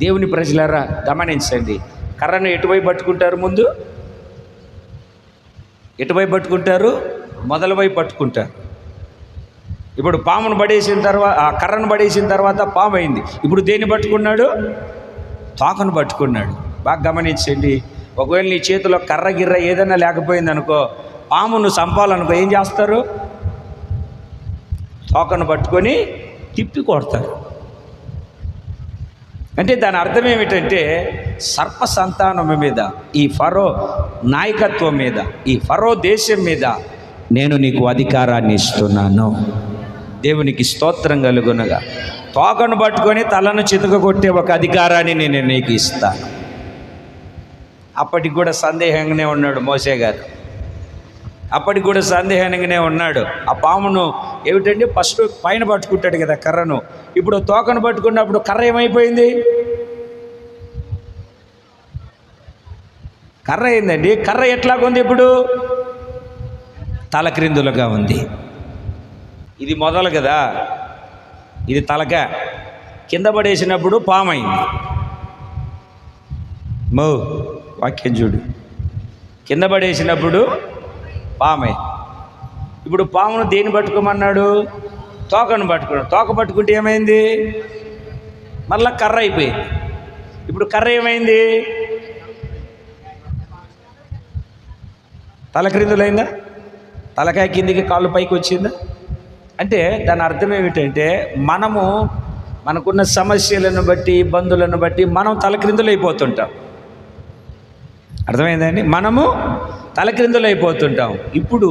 దేవుని ప్రజలారా గమనించండి, కర్రను ఎటువైపు పట్టుకుంటారు? ముందు ఎటువైపు పట్టుకుంటారు? మొదల వైపు పట్టుకుంటారు. ఇప్పుడు పామును పడేసిన తర్వాత, ఆ కర్రను పడేసిన తర్వాత పాము అయింది. ఇప్పుడు దేన్ని పట్టుకున్నాడు? తోకను పట్టుకున్నాడు. బాగా గమనించండి. ఒకవేళ నీ చేతిలో కర్ర గిర్ర ఏదైనా లేకపోయింది అనుకో, పామును చంపాలనుకో, ఏం చేస్తారు? తోకను పట్టుకొని తిప్పి కొడతారు. అంటే దాని అర్థం ఏమిటంటే, సర్ప సంతానం మీద, ఈ ఫరో నాయకత్వం మీద, ఈ ఫరో దేశం మీద నేను నీకు అధికారాన్ని ఇస్తున్నాను. దేవునికి స్తోత్రం కలుగునగా. తోకను పట్టుకొని తలను చితకగొట్టే ఒక అధికారాన్ని నేను నీకు ఇస్తాను. అప్పటికి కూడా సందేహంగానే ఉన్నాడు మోసే గారు. అప్పటికి కూడా సందేహంగానే ఉన్నాడు. ఆ పామును ఏమిటండి, ఫస్ట్ పైన పట్టుకుంటాడు కదా కర్రను. ఇప్పుడు తోకను పట్టుకున్నప్పుడు కర్ర ఏమైపోయింది? కర్ర ఏందండి? కర్ర ఎట్లాగుంది? ఇప్పుడు తలక్రిందులుగా ఉంది. ఇది మొదలు కదా, ఇది తలక. కింద పడేసినప్పుడు పాము అయింది. వాక్యం చూడు, కింద పడేసినప్పుడు పామే. ఇప్పుడు పామును దేన్ని పట్టుకోమన్నాడు? తోకను పట్టుకున్నాడు. తోక పట్టుకుంటే ఏమైంది? మళ్ళా కర్ర అయిపోయింది. ఇప్పుడు కర్ర ఏమైంది? తలక్రిందులైందా? తలకాయ కిందికి కాళ్ళు పైకి వచ్చిందా? అంటే దాని అర్థం ఏమిటంటే, మనకున్న సమస్యలను బట్టి, ఇబ్బందులను బట్టి మనం తలక్రిందులు అయిపోతుంటాం. అర్థమైందండి? మనము తలక్రిందులు అయిపోతుంటాం. ఇప్పుడు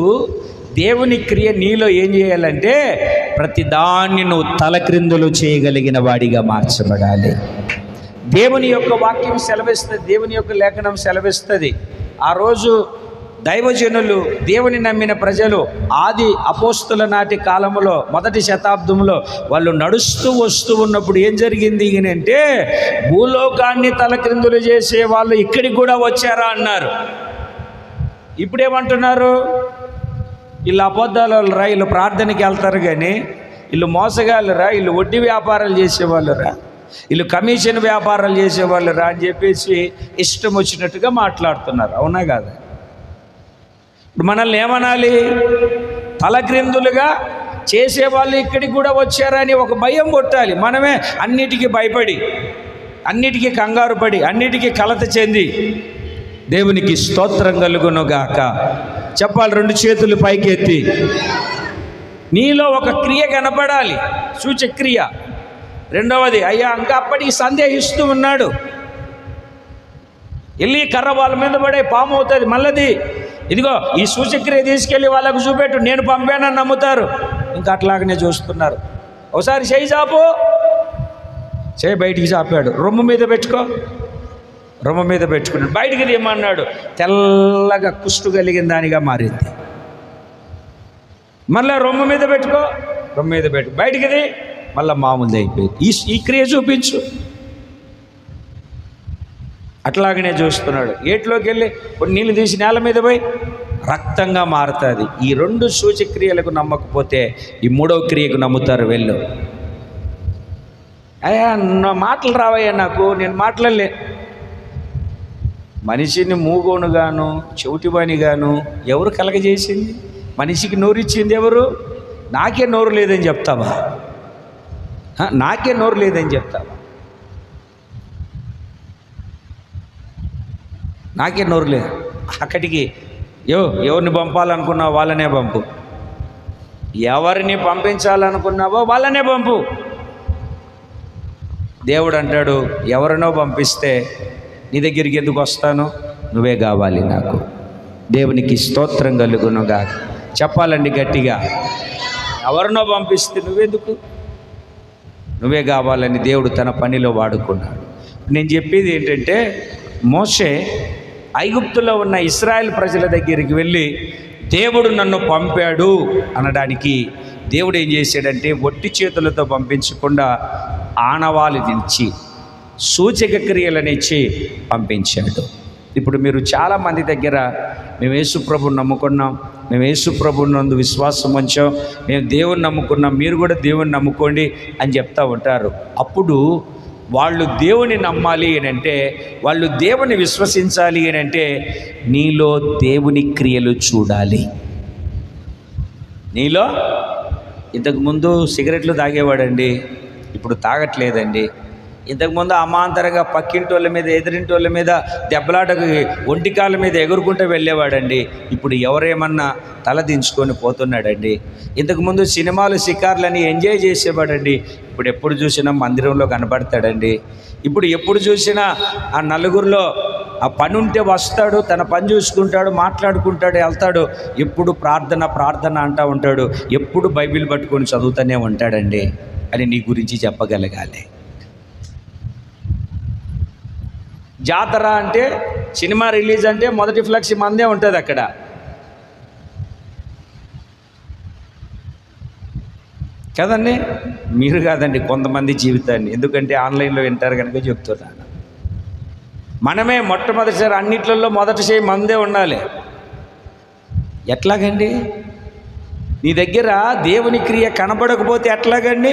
దేవుని క్రియ నీలో ఏం చేయాలంటే, ప్రతిదాన్ని నువ్వు తలక్రిందులు చేయగలిగిన వాడిగా మార్చబడాలి. దేవుని యొక్క వాక్యం సెలవిస్తుంది, దేవుని యొక్క లేఖనం సెలవిస్తుంది. ఆ రోజు దైవజనులు, దేవుని నమ్మిన ప్రజలు, ఆది అపోస్తుల నాటి కాలంలో, మొదటి శతాబ్దంలో వాళ్ళు నడుస్తూ వస్తూ ఉన్నప్పుడు ఏం జరిగింది అంటే, భూలోకాన్ని తలక్రిందులు చేసే వాళ్ళు ఇక్కడికి కూడా వచ్చారా అన్నారు. ఇప్పుడేమంటున్నారు? వీళ్ళు అబద్ధాలు రా, వీళ్ళు ప్రార్థనకి వెళ్తారు కానీ వీళ్ళు మోసగాళ్ళు రా, వీళ్ళు వడ్డీ వ్యాపారాలు చేసేవాళ్ళు రా, వీళ్ళు కమిషన్ వ్యాపారాలు చేసేవాళ్ళు రా అని చెప్పేసి ఇష్టం వచ్చినట్టుగా మాట్లాడుతున్నారు. అవునా కాదా? ఇప్పుడు మనల్ని ఏమనాలి? తలక్రిందులుగా చేసేవాళ్ళు ఇక్కడికి కూడా వచ్చారని ఒక భయం కొట్టాలి. మనమే అన్నిటికీ భయపడి, అన్నిటికీ కంగారు పడి, అన్నిటికీ కలత చెంది. దేవునికి స్తోత్రం కలుగునుగాక. చెప్పాలి, రెండు చేతులు పైకెత్తి. నీలో ఒక క్రియ కనపడాలి, సూచక్రియ. రెండవది, అయ్యా ఇంకా అప్పటికి సందేహిస్తూ ఉన్నాడు. వెళ్ళి కర్ర వాళ్ళ మీద పడే పాము అవుతుంది. మళ్ళీ ఇదిగో ఈ సూచక్రియ తీసుకెళ్ళి వాళ్ళకు చూపెట్టు, నేను పంపానని నమ్ముతారు. ఇంకా అట్లాగనే చూస్తున్నారు. ఒకసారి చేయి చాపు, చేయి బయటికి చాపాడు. రొమ్ము మీద పెట్టుకో, రొమ్ము మీద పెట్టుకున్నాడు. బయటికి తీయమన్నాడు, తెల్లగా కుష్టు కలిగిన దానిగా మారింది. మళ్ళీ రొమ్ము మీద పెట్టుకో, రొమ్ము మీద పెట్టు, బయటికి మళ్ళీ మామూలుది అయిపోయింది. ఈ క్రియ చూపించు. అట్లాగనే చూస్తున్నాడు. ఏట్లోకి వెళ్ళి కొన్ని నీళ్ళు తీసి నేల మీద పోయి రక్తంగా మారుతుంది. ఈ రెండు సూచక్రియలకు నమ్మకపోతే ఈ మూడవ క్రియకు నమ్ముతారు. వెళ్ళు, అయ్యా నా మాటలు రావయ్యా, నాకు నేను మాట్లాడలే. మనిషిని మూగోనుగాను చెవిటివానిగాను ఎవరు కలగజేసింది? మనిషికి నోరు ఇచ్చింది ఎవరు? నాకే నోరు లేదని చెప్తావా? నాకే నోరు లేదని చెప్తావా? నాకే నోరు లేదు. అక్కడికి ఎవరిని పంపాలనుకున్నావో వాళ్ళనే పంపు, ఎవరిని పంపించాలనుకున్నావో వాళ్ళనే పంపు. దేవుడు అంటాడు, ఎవరినో పంపిస్తే నీ దగ్గరికి ఎందుకు వస్తాను? నువ్వే కావాలి నాకు. దేవునికి స్తోత్రం కలుగునుగా. చెప్పాలండి గట్టిగా, ఎవరినో పంపిస్తే నువ్వెందుకు? నువ్వే కావాలని దేవుడు తన పనిలో వాడుకున్నాడు. నేను చెప్పేది ఏంటంటే, మోషే ఐగుప్తులో ఉన్న ఇశ్రాయేల్ ప్రజల దగ్గరికి వెళ్ళి దేవుడు నన్ను పంపాడు అనడానికి దేవుడు ఏం చేశాడంటే, ఒట్టి చేతులతో పంపించకుండా ఆనవాలు ఇచ్చి సూచక క్రియలనిచ్చి పంపించాడు. ఇప్పుడు మీరు చాలామంది దగ్గర మేము యేసుప్రభుని నమ్ముకున్నాం, మేము యేసుప్రభుని నందు విశ్వాసం ఉంచాం, మేము దేవుని నమ్ముకున్నాం, మీరు కూడా దేవుని నమ్ముకోండి అని చెప్తూ ఉంటారు. అప్పుడు వాళ్ళు దేవుని నమ్మాలి అని అంటే, వాళ్ళు దేవుని విశ్వసించాలి అని అంటే నీలో దేవుని క్రియలు చూడాలి. నీలో ఇంతకుముందు సిగరెట్లు తాగేవాడండి, ఇప్పుడు తాగట్లేదండి. ఇంతకుముందు అమాంతరంగా పక్కింటి వాళ్ళ మీద, ఎదురింటి వాళ్ళ మీద దెబ్బలాటకు ఒంటికాల మీద ఎగురుకుంటూ వెళ్ళేవాడండి. ఇప్పుడు ఎవరేమన్నా తల దించుకొని పోతున్నాడండి. ఇంతకుముందు సినిమాలు, షికార్లని ఎంజాయ్ చేసేవాడండి. ఇప్పుడు ఎప్పుడు చూసినా మందిరంలో కనబడతాడండి. ఇప్పుడు ఎప్పుడు చూసినా ఆ నలుగురిలో ఆ పని ఉంటే వస్తాడు, తన పని చూసుకుంటాడు, మాట్లాడుకుంటాడు, వెళ్తాడు. ఎప్పుడు ప్రార్థన ప్రార్థన అంటూ ఉంటాడు. ఎప్పుడు బైబిల్ పట్టుకొని చదువుతూనే ఉంటాడండి అని నీ గురించి చెప్పగలగాలి. జాతర అంటే, సినిమా రిలీజ్ అంటే మొదటి ఫ్లెక్స్ మందే ఉంటుంది అక్కడ. కదండి, మీరు కాదండి, కొంతమంది జీవితాన్ని. ఎందుకంటే ఆన్లైన్లో వింటారు కనుక చెప్తున్నాను. మనమే మొట్టమొదటిసారి అన్నిట్లలో మొదటి చేయి మందే ఉండాలి. ఎట్లాగండి? నీ దగ్గర దేవుని క్రియ కనబడకపోతే ఎట్లాగండి?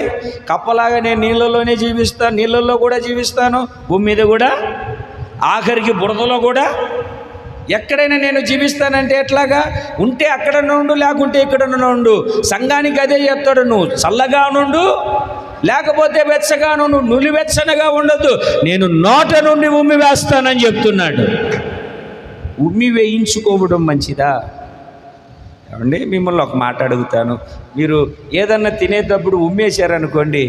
కప్పలాగా నేను నీళ్ళలోనే జీవిస్తాను, నీళ్ళల్లో కూడా జీవిస్తాను, భూమి మీద కూడా, ఆఖరికి బురదలో కూడా, ఎక్కడైనా నేను జీవిస్తానంటే ఎట్లాగా? ఉంటే అక్కడ నుండు, లేకుంటే ఇక్కడ నుండు. సంఘానికి అదే చెప్తాడు, నువ్వు చల్లగా నుండు, లేకపోతే వెచ్చగా నుండు, నులివెచ్చనగా ఉండదు, నేను నోట నుండి ఉమ్మి వేస్తానని చెప్తున్నాడు. ఉమ్మి వేయించుకోవడం మంచిదా? ఏమండి, మిమ్మల్ని ఒక మాట అడుగుతాను. మీరు ఏదన్నా తినేటప్పుడు ఉమ్మేశారనుకోండి,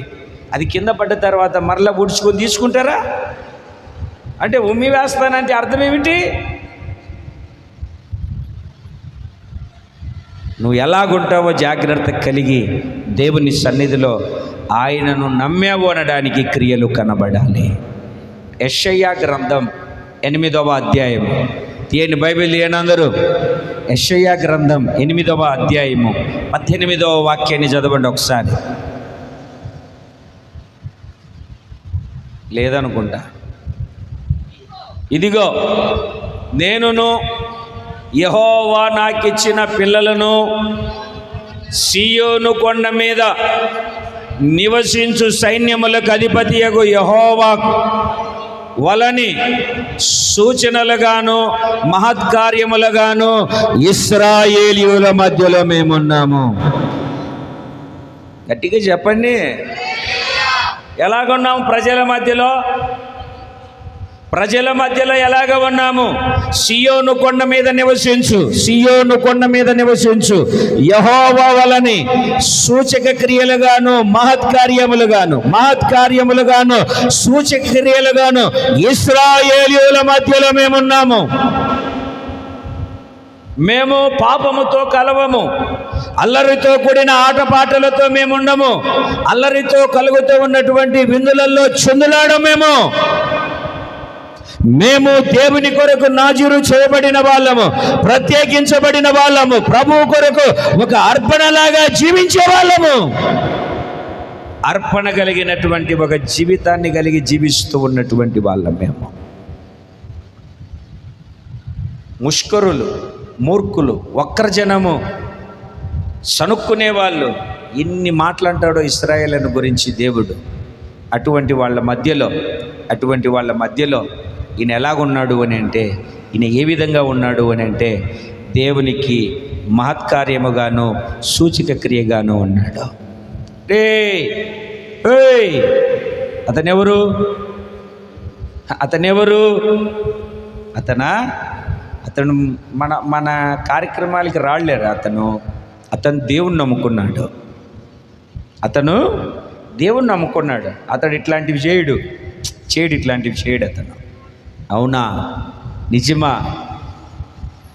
అది కింద పడ్డ తర్వాత మరలా ఉడుచుకొని తీసుకుంటారా? అంటే ఉమ్మి వేస్తానంటే అర్థం ఏమిటి? నువ్వు ఎలాగుంటావో జాగ్రత్త కలిగి దేవుని సన్నిధిలో ఆయనను నమ్మావు అనడానికి క్రియలు కనబడాలి. యెషయా గ్రంథం 8వ అధ్యాయము. తీయని బైబిల్ తీయనందరూ. యెషయా గ్రంథం 8వ అధ్యాయము 18వ వాక్యాన్ని చదవండి ఒకసారి. లేదనుకుంటా. ఇదిగో నేనును యెహోవా నాకిచ్చిన పిల్లలను సీయోను కొండ మీద నివసించు సైన్యములకు అధిపతియగు యెహోవా వలని సూచనలుగాను మహత్కార్యములుగాను ఇశ్రాయేలీయుల మధ్యలో మేమున్నాము. గట్టిగా చెప్పండి. ఎలాగున్నాము? ప్రజల మధ్యలో ఎలాగ ఉన్నాము? సీయోను కొండ మీద నివసించు, సీయోను కొండ మీద నివసించు యెహోవా వలని సూచక క్రియలుగాను మహత్కార్యములుగాను సూచక క్రియలుగాను ఇశ్రాయేలీయుల మధ్యలో మేమున్నాము. మేము పాపముతో కలవము, అల్లరితో కూడిన ఆటపాటలతో మేముండము, అల్లరితో కలుగుతూ ఉన్నటువంటి విందులలో చిందులాడమేమో. మేము దేవుని కొరకు నాజీరు చేయబడిన వాళ్ళము, ప్రత్యేకించబడిన వాళ్ళము, ప్రభువు కొరకు ఒక అర్పణలాగా జీవించే వాళ్ళము. అర్పణ కలిగినటువంటి ఒక జీవితాన్ని కలిగి జీవిస్తూ ఉన్నటువంటి వాళ్ళం మేము. ముష్కరులు, మూర్ఖులు, వక్రజనము, సనుక్కునే వాళ్ళు, ఇన్ని మాటలంటాడో ఇశ్రాయేలును గురించి దేవుడు. అటువంటి వాళ్ళ మధ్యలో ఈయన ఎలాగున్నాడు అని అంటే, ఈయన ఏ విధంగా ఉన్నాడు అని అంటే, దేవునికి మహత్కార్యముగాను సూచిక క్రియగాను ఉన్నాడు. అతనెవరు? అతను మన కార్యక్రమాలకి రాలేరు. అతను దేవుణ్ణి నమ్ముకున్నాడు. అతడు ఇట్లాంటివి చేయడు. అతను. అవునా? నిజమా?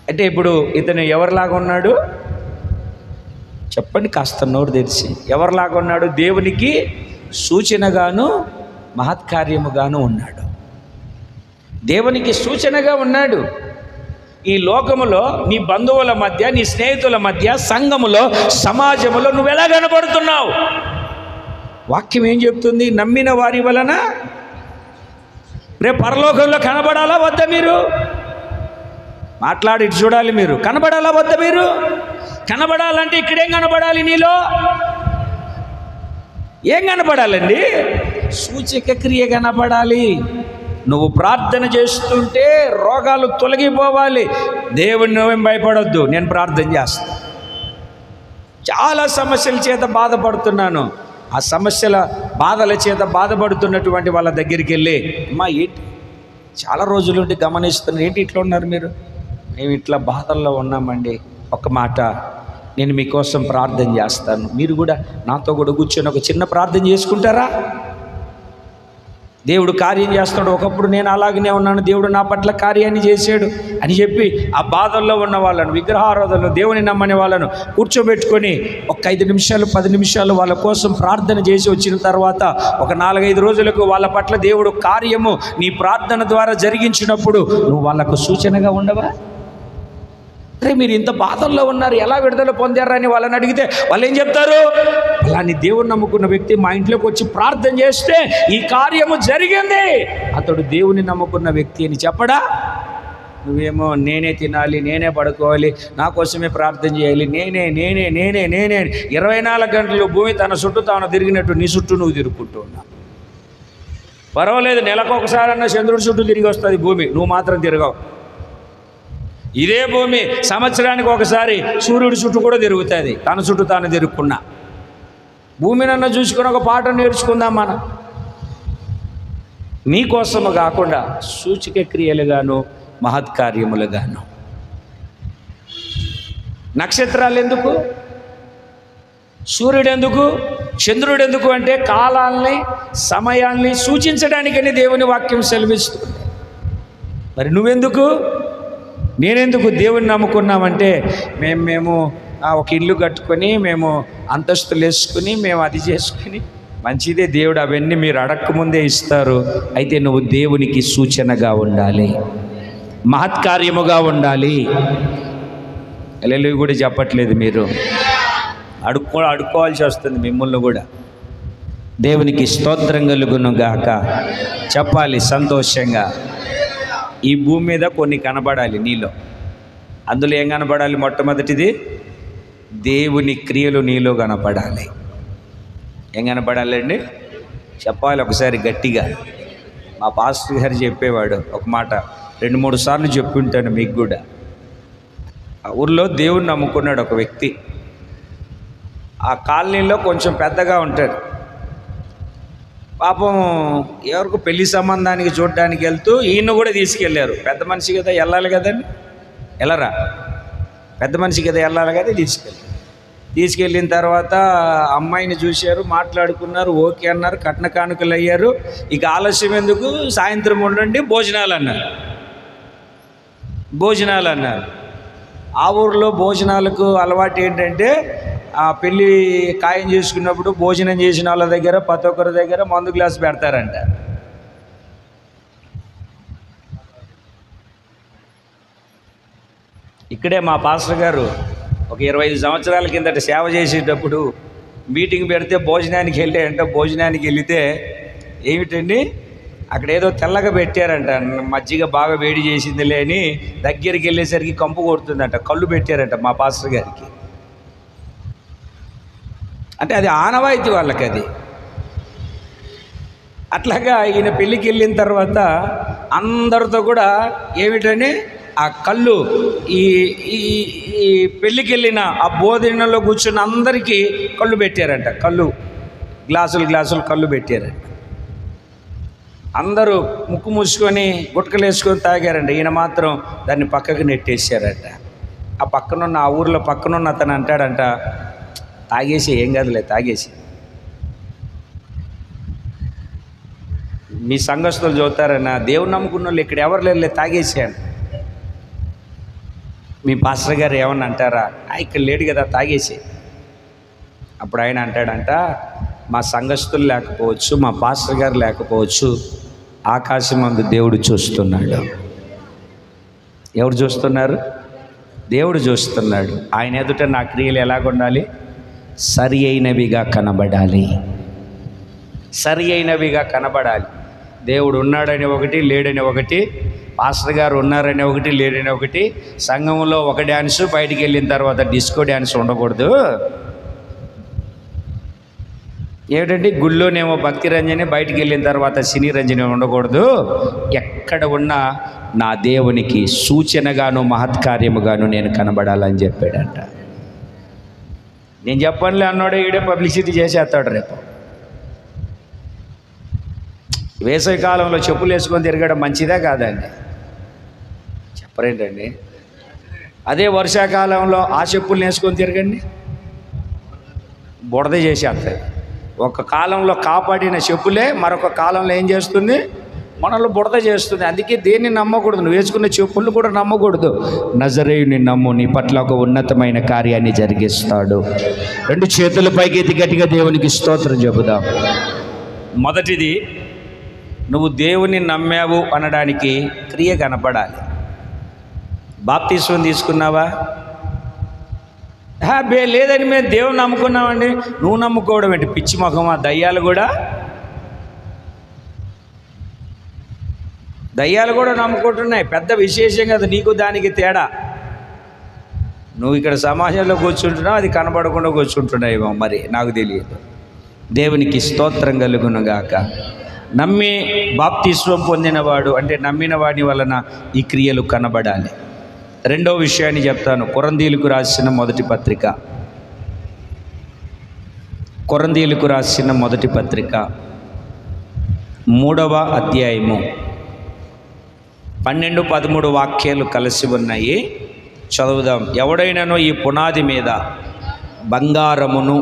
అంటే ఇప్పుడు ఇతను ఎవరిలాగా ఉన్నాడు చెప్పండి, కాస్త నోరు తెరిచి. ఎవరిలాగా ఉన్నాడు? దేవునికి సూచనగాను మహత్కార్యముగాను ఉన్నాడు. దేవునికి సూచనగా ఉన్నాడు. ఈ లోకములో నీ బంధువుల మధ్య, నీ స్నేహితుల మధ్య, సంఘములో, సమాజంలో నువ్వు ఎలా కనబడుతున్నావు? వాక్యం ఏం చెప్తుంది? నమ్మిన వారి వలన రేపు పరలోకంలో కనబడాలా వద్దా? మీరు మాట్లాడి చూడాలి. మీరు కనబడాలా వద్దా? మీరు కనబడాలంటే ఇక్కడేం కనబడాలి? నీలో ఏం కనబడాలండి? సూచక క్రియ కనపడాలి. నువ్వు ప్రార్థన చేస్తుంటే రోగాలు తొలగిపోవాలి. దేవుని నువ్వేం భయపడొద్దు, నేను ప్రార్థన చేస్తాను. చాలా సమస్యల చేత బాధపడుతున్నాను, ఆ సమస్యల బాధల చేత బాధపడుతున్నటువంటి వాళ్ళ దగ్గరికి వెళ్ళి, అమ్మా ఏంటి చాలా రోజులుండి గమనిస్తున్నారు, ఏంటి ఇట్లా ఉన్నారు మీరు? మేము ఇట్లా బాధల్లో ఉన్నామండి. ఒక మాట, నేను మీకోసం ప్రార్థన చేస్తాను, మీరు కూడా నాతో కూడా కూర్చొని ఒక చిన్న ప్రార్థన చేసుకుంటారా? దేవుడు కార్యం చేస్తాడు. ఒకప్పుడు నేను అలాగనే ఉన్నాను, దేవుడు నా పట్ల కార్యాన్ని చేశాడు అని చెప్పి ఆ బాధల్లో ఉన్న వాళ్ళను, విగ్రహారాధనలో దేవుని నమ్మని వాళ్ళను కూర్చోబెట్టుకొని ఒక 5 నిమిషాలు 10 నిమిషాలు వాళ్ళ కోసం ప్రార్థన చేసి వచ్చిన తర్వాత ఒక 4-5 రోజులకు వాళ్ళ పట్ల దేవుడు కార్యము నీ ప్రార్థన ద్వారా జరిగించినప్పుడు నువ్వు వాళ్ళకు సూచనగా ఉండవా? అరే మీరు ఇంత బాధల్లో ఉన్నారు, ఎలా విడుదల పొందారా అని వాళ్ళని అడిగితే వాళ్ళు ఏం చెప్తారు? అలాని దేవుని నమ్ముకున్న వ్యక్తి మా ఇంట్లోకి వచ్చి ప్రార్థన చేస్తే ఈ కార్యము జరిగింది, అతడు దేవుని నమ్ముకున్న వ్యక్తి అని చెప్పడా? నువ్వేమో నేనే తినాలి, నేనే పడుకోవాలి, నా కోసమే ప్రార్థన చేయాలి, నేనే నేనే నేనే నేనే 24 గంటలు భూమి తన చుట్టూ తాను తిరిగినట్టు నీ చుట్టూ నువ్వు తిరుగుకుంటూ ఉన్నావు. పర్వాలేదు, నెలకు ఒకసారన్నా చంద్రుడి చుట్టూ తిరిగి వస్తుంది భూమి, నువ్వు మాత్రం తిరగవు. ఇదే భూమి సంవత్సరానికి ఒకసారి సూర్యుడి చుట్టూ కూడా తిరుగుతుంది, తన చుట్టూ తాను తిరుగుకున్నా. భూమినన్నా చూసుకుని ఒక పాఠం నేర్చుకుందాం మనం. నీకోసము కాకుండా సూచక క్రియలుగాను మహత్కార్యములుగాను. నక్షత్రాలు ఎందుకు, సూర్యుడు ఎందుకు, చంద్రుడు ఎందుకు అంటే కాలాల్ని సమయాల్ని సూచించడానికని దేవుని వాక్యం సెలవిస్తుంది. మరి నువ్వెందుకు, నేనెందుకు దేవుని నమ్ముకున్నామంటే మేము ఒక ఇల్లు కట్టుకొని, మేము అంతస్తులు వేసుకుని, మేము అది చేసుకుని, మంచిదే దేవుడు అవన్నీ మీరు అడక్కముందే ఇస్తారు. అయితే నువ్వు దేవునికి సూచనగా ఉండాలి, మహత్కార్యముగా ఉండాలి. హల్లెలూయా కూడా చెప్పట్లేదు మీరు, అడుక్కోవాల్సి వస్తుంది మిమ్మల్ని కూడా. దేవునికి స్తోత్రం కలుగును గాక చెప్పాలి సంతోషంగా. ఈ భూమి మీద కొన్ని కనబడాలి నీలో. అందులో ఏం కనపడాలి? మొట్టమొదటిది దేవుని క్రియలు నీలో కనపడాలి. ఏం కనపడాలండి? చెప్పాలి ఒకసారి గట్టిగా. మా పాస్టర్ గారు చెప్పేవాడు ఒక మాట, 2-3 సార్లు చెప్పుంటాను మీకు కూడా. ఆ ఊర్లో దేవుణ్ణి నమ్ముకున్నాడు ఒక వ్యక్తి. ఆ కాలనీలో కొంచెం పెద్దగా ఉంటాడు. పాపం ఎవరికి పెళ్లి సంబంధానికి చూడడానికి వెళ్తూ ఈయన కూడా తీసుకెళ్ళారు. పెద్ద మనిషి కదా, వెళ్ళాలి కదండి, వెళ్ళరా? పెద్ద మనిషి కదా, వెళ్ళాలి కదా, తీసుకెళ్ళిన తర్వాత అమ్మాయిని చూశారు, మాట్లాడుకున్నారు, ఓకే అన్నారు, కట్న కానుకలు అయ్యారు. ఇక ఆలస్యం ఎందుకు, సాయంత్రం ఉండండి, భోజనాలు అన్నారు. ఆ ఊరిలో భోజనాలకు అలవాటు ఏంటంటే, ఆ పెళ్ళి ఖాయం చేసుకున్నప్పుడు భోజనం చేసిన వాళ్ళ దగ్గర ప్రతి ఒక్కరి దగ్గర మందు గ్లాస్ పెడతారంట. ఇక్కడే మా పాస్టర్ గారు ఒక 25 సంవత్సరాల కిందట సేవ చేసేటప్పుడు మీటింగ్ పెడితే భోజనానికి వెళితే ఏమిటండి అక్కడ ఏదో తెల్లగా పెట్టారంట, మజ్జిగ బాగా వేడి చేసిందిలే అని దగ్గరికి వెళ్ళేసరికి కంపు కొడుతుందంట, కళ్ళు పెట్టారంట మా పాస్టర్ గారికి. అంటే అది ఆనవాయితీ వాళ్ళకి. అది అట్లాగా ఈయన పెళ్ళికి వెళ్ళిన తర్వాత అందరితో కూడా ఏమిటని ఆ కళ్ళు ఈ పెళ్ళికి వెళ్ళిన ఆ భోజనంలో కూర్చున్న అందరికీ కళ్ళు పెట్టారంట, కళ్ళు గ్లాసులు కళ్ళు పెట్టారంట. అందరూ ముక్కు మూసుకొని గుట్కలు వేసుకొని తాగారంట. ఈయన మాత్రం దాన్ని పక్కకు నెట్టేశారంట. ఆ ఊర్లో పక్కనున్న అతను అంటాడంట, తాగేసి ఏం కాదులే, తాగేసి మీ సంఘస్థులు చూస్తారన్నా, దేవుని నమ్ముకున్న వాళ్ళు ఇక్కడ ఎవరు లేరులే, తాగేసాను. మీ పాస్టర్ గారు ఏమన్నా అంటారా? ఇక్కడ లేడు కదా, తాగేసి. అప్పుడు ఆయన అంటాడంట, మా సంఘస్థులు లేకపోవచ్చు, మా పాస్టర్ గారు లేకపోవచ్చు, ఆకాశమందు దేవుడు చూస్తున్నాడు. ఎవరు చూస్తున్నారు? దేవుడు చూస్తున్నాడు. ఆయన ఎదుట నా క్రియలు ఎలాగుండాలి? సరి అయినవిగా కనబడాలి. దేవుడు ఉన్నాడని ఒకటి, లేడని ఒకటి, పాస్టర్ గారు ఉన్నారని ఒకటి, లేడని ఒకటి, సంఘంలో ఒక డ్యాన్సు, బయటికి వెళ్ళిన తర్వాత డిస్కో డ్యాన్స్ ఉండకూడదు. ఏమిటంటే గుళ్ళోనేమో భక్తి రంజని, బయటికి వెళ్ళిన తర్వాత సినీ రంజని ఉండకూడదు. ఎక్కడ ఉన్నా నా దేవునికి సూచనగాను మహత్కార్యముగాను నేను కనబడాలని చెప్పాడంట. నేను చెప్పనులే అన్నాడు, ఈడే పబ్లిసిటీ చేసేస్తాడు రేపు. వేసవి కాలంలో చెప్పులు వేసుకొని తిరగడం మంచిదే కాదండి? చెప్పరేంటండి? అదే వర్షాకాలంలో ఆ చెప్పులు వేసుకొని తిరగండి, బుడద చేసేస్తాయి. ఒక కాలంలో కాపాడిన చెప్పులే మరొక కాలంలో ఏం చేస్తుంది? మనల్ని బుడద చేస్తుంది. అందుకే దేన్ని నమ్మకూడదు, నువ్వు వేసుకున్న చెప్పులు కూడా నమ్మకూడదు. నజరేయుని నమ్ము, నీ పట్ల ఒక ఉన్నతమైన కార్యాన్ని జరిగిస్తాడు. రెండు చేతుల పైకి ఎత్తి గట్టిగా దేవునికి స్తోత్రం చెబుదాం. మొదటిది, నువ్వు దేవుని నమ్మావు అనడానికి క్రియ కనపడాలి. బాప్తిస్వం తీసుకున్నావా? లేదని మేము దేవుని నమ్ముకున్నామండి. నువ్వు నమ్ముకోవడం ఏంటి? పిచ్చి ముఖమా? దయ్యాలు కూడా నమ్ముకుంటున్నాయి. పెద్ద విశేషం కదా నీకు దానికి తేడా. నువ్వు ఇక్కడ సమాజంలో కూర్చుంటున్నావు, అది కనబడకుండా కూర్చుంటున్నాయేమో, మరి నాకు తెలియదు. దేవునికి స్తోత్రం కలుగునుగాక. నమ్మి బాప్తిస్వం పొందినవాడు అంటే నమ్మిన వాడి వలన ఈ క్రియలు కనబడాలి. రెండో విషయాన్ని చెప్తాను. కొరంథీయులకు రాసిన మొదటి పత్రిక, కొరంథీయులకు రాసిన మొదటి పత్రిక 3వ అధ్యాయము 12-13 వాక్యాలు కలిసి ఉన్నాయి, చదువుదాం. ఎవడైనానో ఈ పునాది మీద బంగారమును,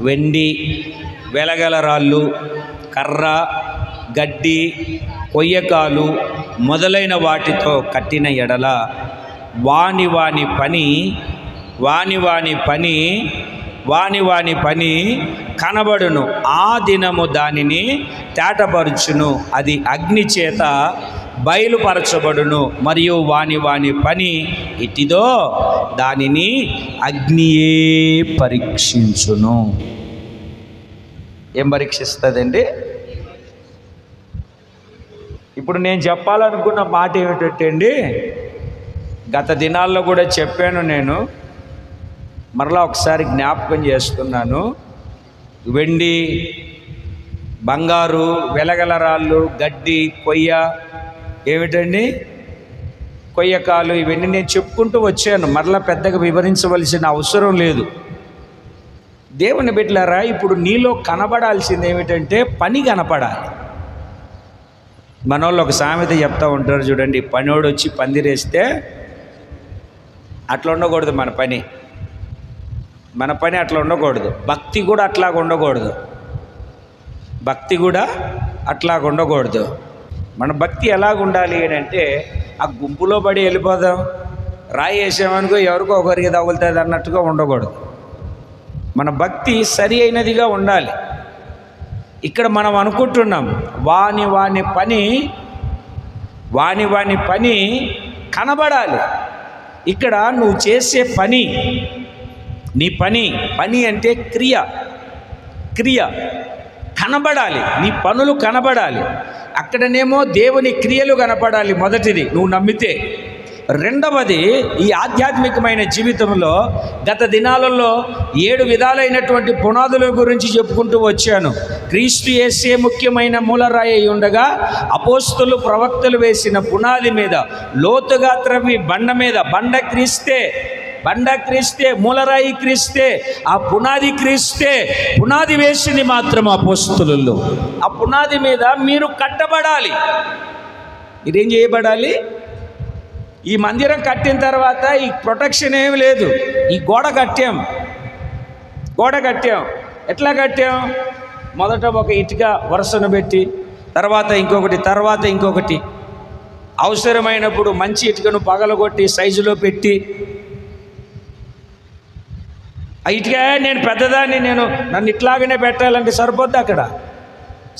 వెండి, వెలగల రాళ్ళు, కర్ర, గడ్డి, కొయ్యకాలు మొదలైన వాటితో కట్టిన ఎడల వాని పని కనబడును. ఆ దినము దానిని తేటపరుచును, అది అగ్ని చేత బయలుపరచబడును. మరియు వాని పని ఇటిదో దానిని అగ్నియే పరీక్షించును. ఏం పరీక్షిస్తుందండి? ఇప్పుడు నేను చెప్పాలనుకున్న మాట ఏమిటంటే అండి, గత దినాల్లో కూడా చెప్పాను, నేను మరలా ఒకసారి జ్ఞాపకం చేస్తున్నాను. వెండి, బంగారు, వెలగల రాళ్ళు, గడ్డి, కొయ్య, ఏమిటండి కొయ్యకాలు, ఇవన్నీ నేను చెప్పుకుంటూ వచ్చాను. మరలా పెద్దగా వివరించవలసిన అవసరం లేదు. దేవుని బిడ్డలారా, ఇప్పుడు నీలో కనబడాల్సింది ఏమిటంటే పని కనపడాలి. మనోళ్ళు ఒక సామెత చెప్తూ ఉంటారు చూడండి, పనివాడు వచ్చి పందిరేస్తే అట్లా ఉండకూడదు. మన పని అట్లా ఉండకూడదు. భక్తి కూడా అట్లాగ ఉండకూడదు. మన భక్తి ఎలాగ ఉండాలి అంటే, ఆ గుంపులో పడి వెళ్ళిపోదాం, రాయి వేసామనుకో ఎవరికో ఒకరికి తగులుతుంది అన్నట్టుగా ఉండకూడదు. మన భక్తి సరి అయినదిగా ఉండాలి. ఇక్కడ మనం అనుకుంటున్నాం వాని పని కనబడాలి. ఇక్కడ నువ్వు చేసే పని, నీ పని అంటే క్రియ కనబడాలి. నీ పనులు కనబడాలి. అక్కడనేమో దేవుని క్రియలు కనపడాలి. మొదటిది నువ్వు నమ్మితే. రెండవది, ఈ ఆధ్యాత్మికమైన జీవితంలో గత దినాలలో 7 విధాలైనటువంటి పునాదుల గురించి చెప్పుకుంటూ వచ్చాను. క్రీస్తు యేసే ముఖ్యమైన మూలరాయి అయి ఉండగా, అపోస్తులు, ప్రవక్తలు వేసిన పునాది మీద లోతుగా త్రవ్వి బండ క్రీస్తే మూలరాయి క్రీస్తే, ఆ పునాది క్రీస్తే. పునాది వేసింది మాత్రం అపోస్తులు. ఆ పునాది మీద మీరు కట్టబడాలి. మీరేం చేయబడాలి? ఈ మందిరం కట్టిన తర్వాత ఈ ప్రొటెక్షన్ ఏమి లేదు. ఈ గోడ కట్టాం. ఎట్లా కట్టాం? మొదట ఒక ఇటుక వరుసను పెట్టి, తర్వాత ఇంకొకటి, అవసరమైనప్పుడు మంచి ఇటుకను పగలగొట్టి సైజులో పెట్టి, ఆ ఇటుక నేను పెద్దదాన్ని, నన్ను ఇట్లాగనే పెట్టాలంటే సరిపోద్ది. అక్కడ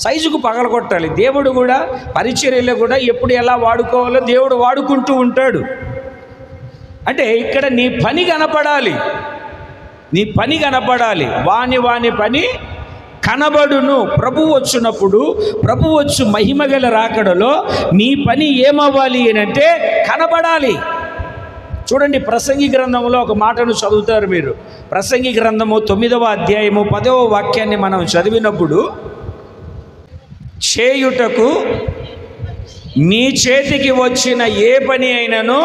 సైజుకు పగలగొట్టాలి. దేవుడు కూడా పరిచర్యలో కూడా ఎప్పుడు ఎలా వాడుకోవాలో దేవుడు వాడుకుంటూ ఉంటాడు. అంటే ఇక్కడ నీ పని కనపడాలి. వాని పని కనబడును. ప్రభువు వచ్చినప్పుడు, ప్రభువు వచ్చు మహిమగల రాకడలో నీ పని ఏమవ్వాలి అంటే కనబడాలి. చూడండి, ప్రసంగి గ్రంథంలో ఒక మాటను చదువుతారు మీరు. ప్రసంగి గ్రంథము 9వ అధ్యాయము 10వ వాక్యాన్ని మనం చదివినప్పుడు, చేయుటకు నీ చేతికి వచ్చిన ఏ పని అయినను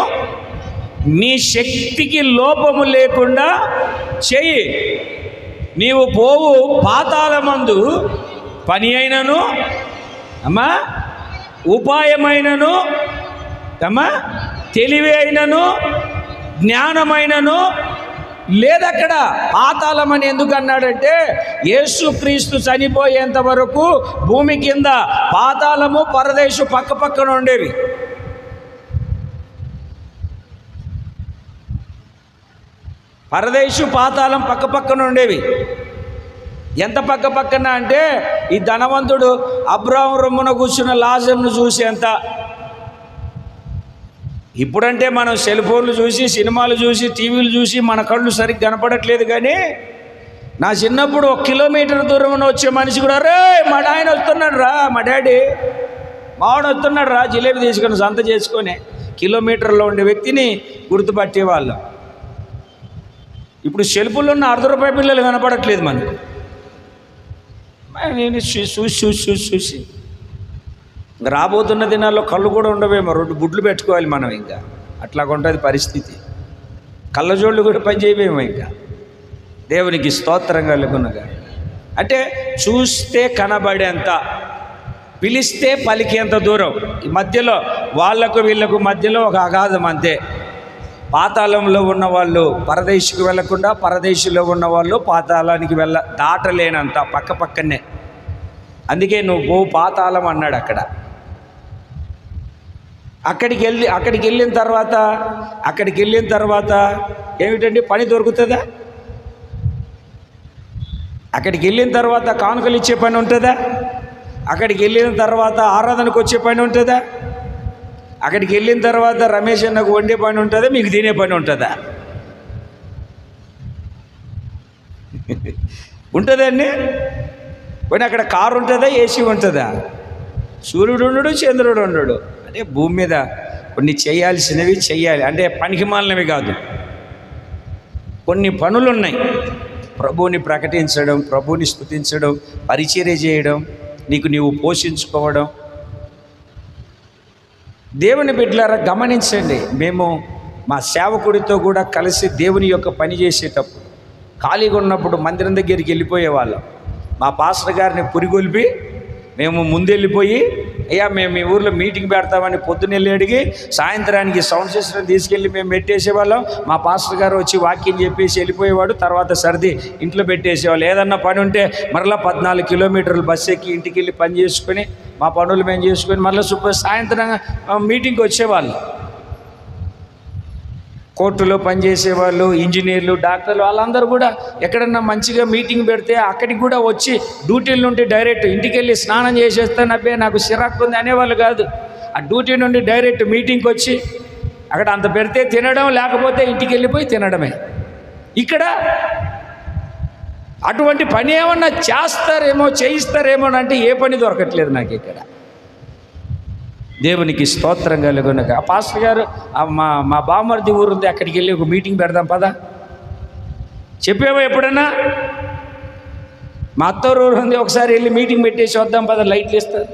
నీ శక్తికి లోపము లేకుండా చెయ్యి. నీవు పోవు పాతాళమందు పని అయినను అమ్మా, ఉపాయమైనను అమ్మా, తెలివి అయినను జ్ఞానమైనను లేదక్కడ. పాతాళం అని ఎందుకు అన్నాడంటే, యేసుక్రీస్తు చనిపోయేంత వరకు భూమి కింద పాతాళము పరదేశు పక్క పక్కన ఉండేవి. పరదేశు పాతాళం పక్క పక్కన ఉండేవి. ఎంత పక్క పక్కన అంటే, ఈ ధనవంతుడు అబ్రాహాము రొమ్మున కూర్చున్న లాజరును చూసి ఎంత. ఇప్పుడంటే మనం సెల్ ఫోన్లు చూసి, సినిమాలు చూసి, టీవీలు చూసి మన కళ్ళు సరిగ్గా కనపడట్లేదు. కానీ నా చిన్నప్పుడు 1 కిలోమీటర్ దూరంలో వచ్చే మనిషి కూడా, రే మా ఆయన వస్తున్నాడు రా, మా డాడీ మావాడు వస్తున్నాడు రా, జిలేబీ తీసుకొని సంత చేసుకొని కిలోమీటర్లో ఉండే వ్యక్తిని గుర్తుపట్టేవాళ్ళం. ఇప్పుడు సెల్ఫుల్లో ఉన్న ₹1 పిల్లలు కనపడట్లేదు మనకు. నేను చూసి రాబోతున్న దినాల్లో కళ్ళు కూడా ఉండవేమో, 2 బుడ్లు పెట్టుకోవాలి మనం. ఇంకా అట్లాగ ఉంటుంది పరిస్థితి. కళ్ళజోళ్ళు కూడా పనిచేయమేమో. ఇంకా దేవునికి స్తోత్రం కలుగునుగా. అంటే చూస్తే కనబడేంత, పిలిస్తే పలికేంత దూరం. ఈ మధ్యలో వాళ్లకు వీళ్లకు మధ్యలో ఒక అగాధం అంతే. పాతాళంలో ఉన్న వాళ్ళు పరదేశికి వెళ్లకుండా, పరదేశిలో ఉన్న వాళ్ళు పాతాళానికి దాటలేనంత పక్క పక్కనే. అందుకే నువ్వు పాతాళం అన్నాడు అక్కడ. అక్కడికి వెళ్ళిన తర్వాత ఏమిటండి, పని దొరుకుతుందా? అక్కడికి వెళ్ళిన తర్వాత కానుకలు ఇచ్చే పని ఉంటుందా? అక్కడికి వెళ్ళిన తర్వాత ఆరాధనకు వచ్చే పని ఉంటుందా? అక్కడికి వెళ్ళిన తర్వాత రమేష్ అన్నకు వండే పని ఉంటుందా? మీకు తినే పని ఉంటుందా? ఉంటుందండి. పోనీ అక్కడ కారు ఉంటుందా? ఏసీ ఉంటుందా? సూర్యుడు ఉండడు, చంద్రుడు ఉండడు. అంటే భూమి మీద కొన్ని చేయాల్సినవి చెయ్యాలి. అంటే పనికిమాలినవి కాదు, కొన్ని పనులు ఉన్నాయి. ప్రభువుని ప్రకటించడం, ప్రభువుని స్తుతించడం, పరిచర్య చేయడం, నీవు పోషించుకోవడం. దేవుని బిడ్డలారా గమనించండి, మేము మా సేవకుడితో కూడా కలిసి దేవుని యొక్క పని చేసేటప్పుడు ఖాళీగా ఉన్నప్పుడు మందిరం దగ్గరికి వెళ్ళిపోయేవాళ్ళం. మా పాస్టర్ గారిని పురిగొల్పి మేము ముందెళ్ళిపోయి, అయ్యా మేము మీ ఊర్లో మీటింగ్ పెడతామని పొద్దున్నెళ్ళి అడిగి, సాయంత్రానికి సౌండ్ సిస్టమ్ తీసుకెళ్ళి మేము పెట్టేసేవాళ్ళం. మా పాస్టర్ గారు వచ్చి వాక్యం చెప్పేసి వెళ్ళిపోయేవాడు. తర్వాత సర్ది ఇంట్లో పెట్టేసేవాళ్ళు. ఏదన్నా పని ఉంటే మరలా 14 కిలోమీటర్లు బస్సు ఎక్కి ఇంటికి వెళ్ళి పని చేసుకొని, మా పనులు మేము చేసుకొని మళ్ళీ సాయంత్రం మీటింగ్కి వచ్చేవాళ్ళు. కోర్టులో పనిచేసేవాళ్ళు, ఇంజనీర్లు, డాక్టర్లు, వాళ్ళందరూ కూడా ఎక్కడన్నా మంచిగా మీటింగ్ పెడితే అక్కడికి కూడా వచ్చి డ్యూటీల నుండి డైరెక్ట్ ఇంటికి వెళ్ళి స్నానం చేసేస్తానబ్బే నాకు చిరాకు ఉంది అనేవాళ్ళు కాదు. ఆ డ్యూటీ నుండి డైరెక్ట్ మీటింగ్కి వచ్చి అక్కడ అంత పెడితే తినడం, లేకపోతే ఇంటికి వెళ్ళిపోయి తినడమే. ఇక్కడ అటువంటి పని ఏమన్నా చేయిస్తారేమో అంటే ఏ పని దొరకట్లేదు నాకు ఇక్కడ. దేవునికి స్తోత్రం కలుగునగా. ఆ పాస్టర్ గారు మా బామర్ది ఊరు ఉంది, అక్కడికి వెళ్ళి ఒక మీటింగ్ పెడదాం పదా, చెప్పేవా ఎప్పుడన్నా? మా అత్తూరు ఊరు ఉంది, ఒకసారి వెళ్ళి మీటింగ్ పెట్టేసి వద్దాం పదా, లైట్లు ఇస్తారు.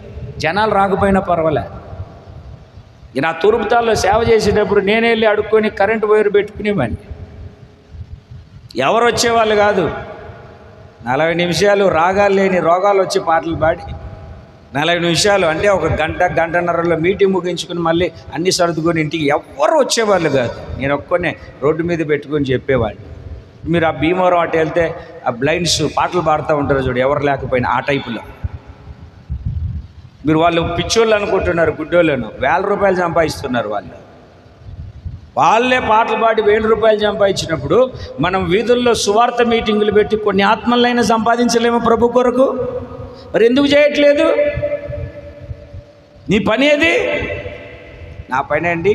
జనాలు రాకపోయినా పర్వాలే. నా తూర్పుతాల్లో సేవ చేసేటప్పుడు నేనే వెళ్ళి అడుక్కొని కరెంటు వైరు పెట్టుకునేవాడిని. ఎవరు వచ్చేవాళ్ళు కాదు. 40 నిమిషాలు రాగాలు లేని రోగాలు వచ్చి పాటలు పాడి 40 నిమిషాలు అంటే ఒక గంటన్నరలో మీటింగ్ ముగించుకుని మళ్ళీ అన్నీ సర్దుకొని ఇంటికి ఎవ్వరు వచ్చేవాళ్ళు కాదు. నేను ఒక్కనే రోడ్డు మీద పెట్టుకొని చెప్పేవాడిని. మీరు ఆ భీమవరం అటు వెళ్తే ఆ బ్లైండ్స్ పాటలు పాడుతూ ఉంటారు చూడు, ఎవరు లేకపోయినా ఆ టైపులో. మీరు వాళ్ళు పిచ్చోళ్ళు అనుకుంటున్నారు, గుడ్డోళ్ళను. ₹1000 సంపాదిస్తున్నారు వాళ్ళే పాటలు పాడి ₹1000 సంపాదించినప్పుడు మనం వీధుల్లో సువార్త మీటింగులు పెట్టి కొన్ని ఆత్మలైనా సంపాదించలేము ప్రభు కొరకు. మరి ఎందుకు చేయట్లేదు? నీ పని ఏది? నా పని అండి,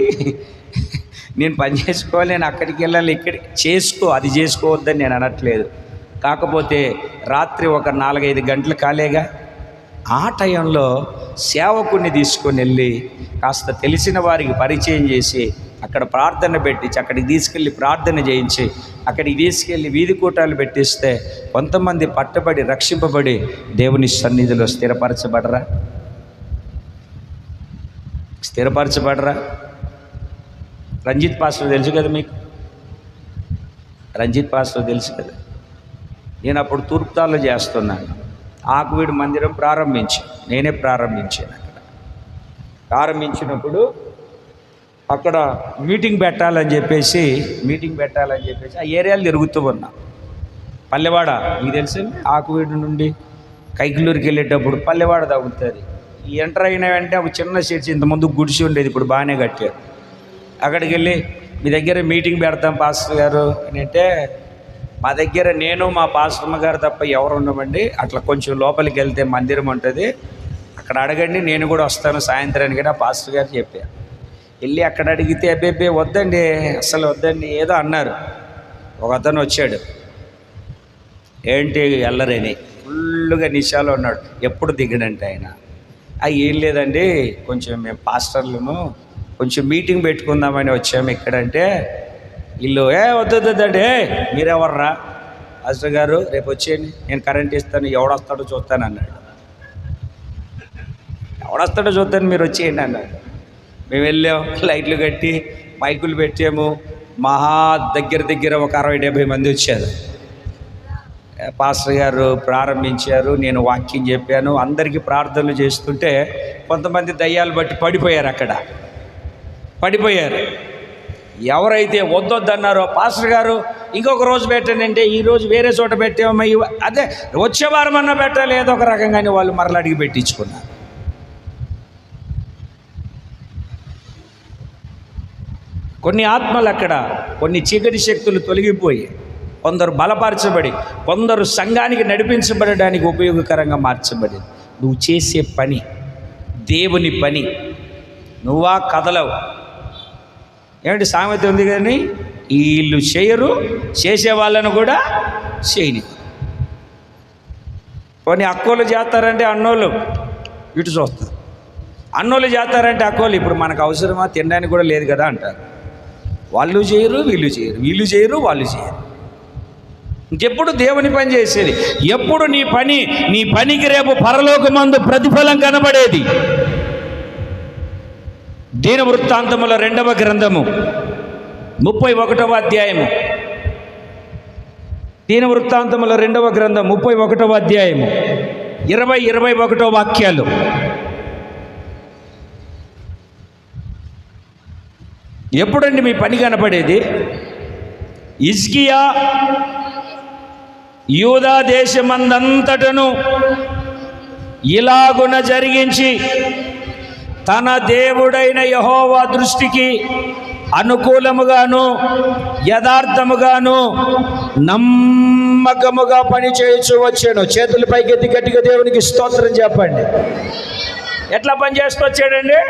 నేను పని చేసుకోవాలి, నేను అక్కడికి వెళ్ళాలి, ఇక్కడికి చేసుకో, అది చేసుకోవద్దని నేను అనట్లేదు. కాకపోతే రాత్రి ఒక 4-5 గంటలు కాలేగా, ఆ టైంలో సేవకుడిని తీసుకొని వెళ్ళి కాస్త తెలిసిన వారికి పరిచయం చేసి అక్కడ ప్రార్థన పెట్టించి అక్కడికి తీసుకెళ్ళి ప్రార్థన చేయించి అక్కడికి తీసుకెళ్ళి వీధి కూటాలు పెట్టిస్తే కొంతమంది పట్టబడి రక్షింపబడి దేవుని సన్నిధిలో స్థిరపరచబడరా? రంజిత్ పాస్టర్ తెలుసు కదా మీకు, రంజిత్ పాస్టర్ తెలుసు కదా. నేను అప్పుడు తూర్పుతాల్లో చేస్తున్నాను. ఆకువీడు మందిరం నేనే ప్రారంభించాను. ప్రారంభించినప్పుడు అక్కడ మీటింగ్ పెట్టాలని చెప్పేసి ఆ ఏరియాలో తిరుగుతూ ఉన్నా. పల్లెవాడ మీకు తెలుసు, ఆకువీడు నుండి కైకులూరుకి వెళ్ళేటప్పుడు పల్లెవాడ తగ్గుతుంది. ఎంటర్ అయిన వెంటనే ఒక చిన్న చర్చి, ఇంతకుముందు గుడిసి ఉండేది, ఇప్పుడు బాగానే కట్టారు. అక్కడికి వెళ్ళి మీ దగ్గర మీటింగ్ పెడతాం పాస్టర్ గారు అని అంటే, మా దగ్గర నేను మా పాస్టర్మ గారు తప్ప ఎవరు ఉండమండి, అట్లా కొంచెం లోపలికి వెళ్తే మందిరం ఉంటుంది, అక్కడ అడగండి, నేను కూడా వస్తాను సాయంత్రానికి ఆ పాస్టర్ గారు చెప్పారు. వెళ్ళి అక్కడ అడిగితే అబ్బే వద్దండి, అసలు వద్దండి ఏదో అన్నారు. ఒక అతను వచ్చాడు, ఏంటి వెళ్ళరని ఫుల్గా నిశాలో ఉన్నాడు. ఎప్పుడు దిగడంటే ఆయన, ఏం లేదండి కొంచెం మేము పాస్టర్లను కొంచెం మీటింగ్ పెట్టుకుందామని వచ్చాము ఇక్కడంటే, ఇల్లు వద్దండి మీరెవర్రా పాస్టర్ గారు, రేపు వచ్చేయండి నేను కరెంట్ ఇస్తాను, ఎవడొస్తాడో చూస్తాను అన్నాడు. ఎవడొస్తాడో చూస్తాను మీరు వచ్చేయండి అన్నాడు. మేము వెళ్ళాం, లైట్లు కట్టి మైకులు పెట్టాము. దగ్గర ఒక 60-70 మంది వచ్చారు. పాస్టర్ గారు ప్రారంభించారు, నేను వాక్యం చెప్పాను, అందరికీ ప్రార్థనలు చేస్తుంటే కొంతమంది దయ్యాలు బట్టి పడిపోయారు. ఎవరైతే వద్దొద్దన్నారో పాస్టర్ గారు ఇంకొక రోజు పెట్టానంటే, ఈరోజు వేరే చోట పెట్టామో అదే వచ్చే వారం అన్నా పెట్టాలి, ఏదో ఒక రకంగానే వాళ్ళు మరలా అడిగి పెట్టించుకున్నారు. కొన్ని ఆత్మలు అక్కడ, కొన్ని చీకటి శక్తులు తొలగిపోయి కొందరు బలపరచబడి కొందరు సంఘానికి నడిపించబడడానికి ఉపయోగకరంగా మార్చబడి, నువ్వు చేసే పని దేవుని పని, నువ్వా కదలవు. ఏమిటి సామెత ఉంది కానీ, వీళ్ళు చేయరు, చేసే వాళ్ళను కూడా చేయని. కొన్ని అక్కోళ్ళు చేస్తారంటే అన్నోళ్ళు ఇటు చూస్తారు, అన్నోళ్ళు చేస్తారంటే అక్కోళ్ళు. ఇప్పుడు మనకు అవసరమా, తినడానికి కూడా లేదు కదా అంటారు. వాళ్ళు చేయరు, వీళ్ళు చేయరు, వాళ్ళు చేయరు. ఇంకెప్పుడు దేవుని పని చేసేది, ఎప్పుడు నీ పనికి రేపు పరలోకమందు ప్రతిఫలం కనబడేది. దినవృత్తాంతముల 2వ గ్రంథము 31వ అధ్యాయము, దినవృత్తాంతముల 2వ గ్రంథం 31వ అధ్యాయము 20-21 వాక్యాలు. ఎప్పుడండి మీ పని కనపడేది? హిజ్కియా యూదా దేశమందంతటను ఇలాగున జరిగించి తన దేవుడైన యెహోవా దృష్టికి అనుకూలముగాను యథార్థముగాను నమ్మకముగా పని చేయొచ్చు వచ్చాను. చేతుల పైకెత్తి గట్టిగా దేవునికి స్తోత్రం చెప్పండి. ఎట్లా పని చేస్తూ వచ్చాడండి?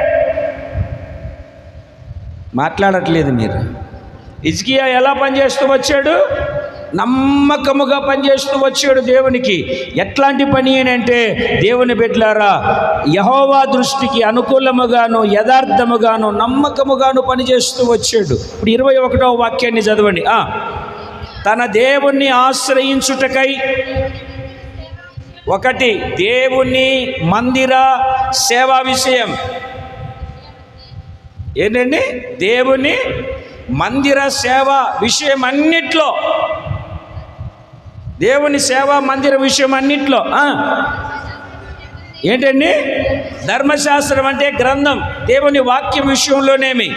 మాట్లాడట్లేదు మీరు. హిజ్కియా ఎలా పనిచేస్తూ వచ్చాడు? నమ్మకముగా పనిచేస్తూ వచ్చాడు దేవునికి. ఎట్లాంటి పని అంటే, దేవుని బిడ్డలారా, యెహోవా దృష్టికి అనుకూలముగాను యథార్థముగాను నమ్మకముగాను పనిచేస్తూ వచ్చాడు. ఇప్పుడు 21వ వాక్యాన్ని చదవండి. తన దేవుణ్ణి ఆశ్రయించుటకై, ఒకటి దేవుని మందిర సేవా విషయం. ఏంటండి? దేవుని మందిర సేవ విషయం అన్నిట్లో, దేవుని సేవ మందిర విషయం అన్నిట్లో ఏంటండి? ధర్మశాస్త్రం అంటే గ్రంథం, దేవుని వాక్యం విషయంలోనేమి,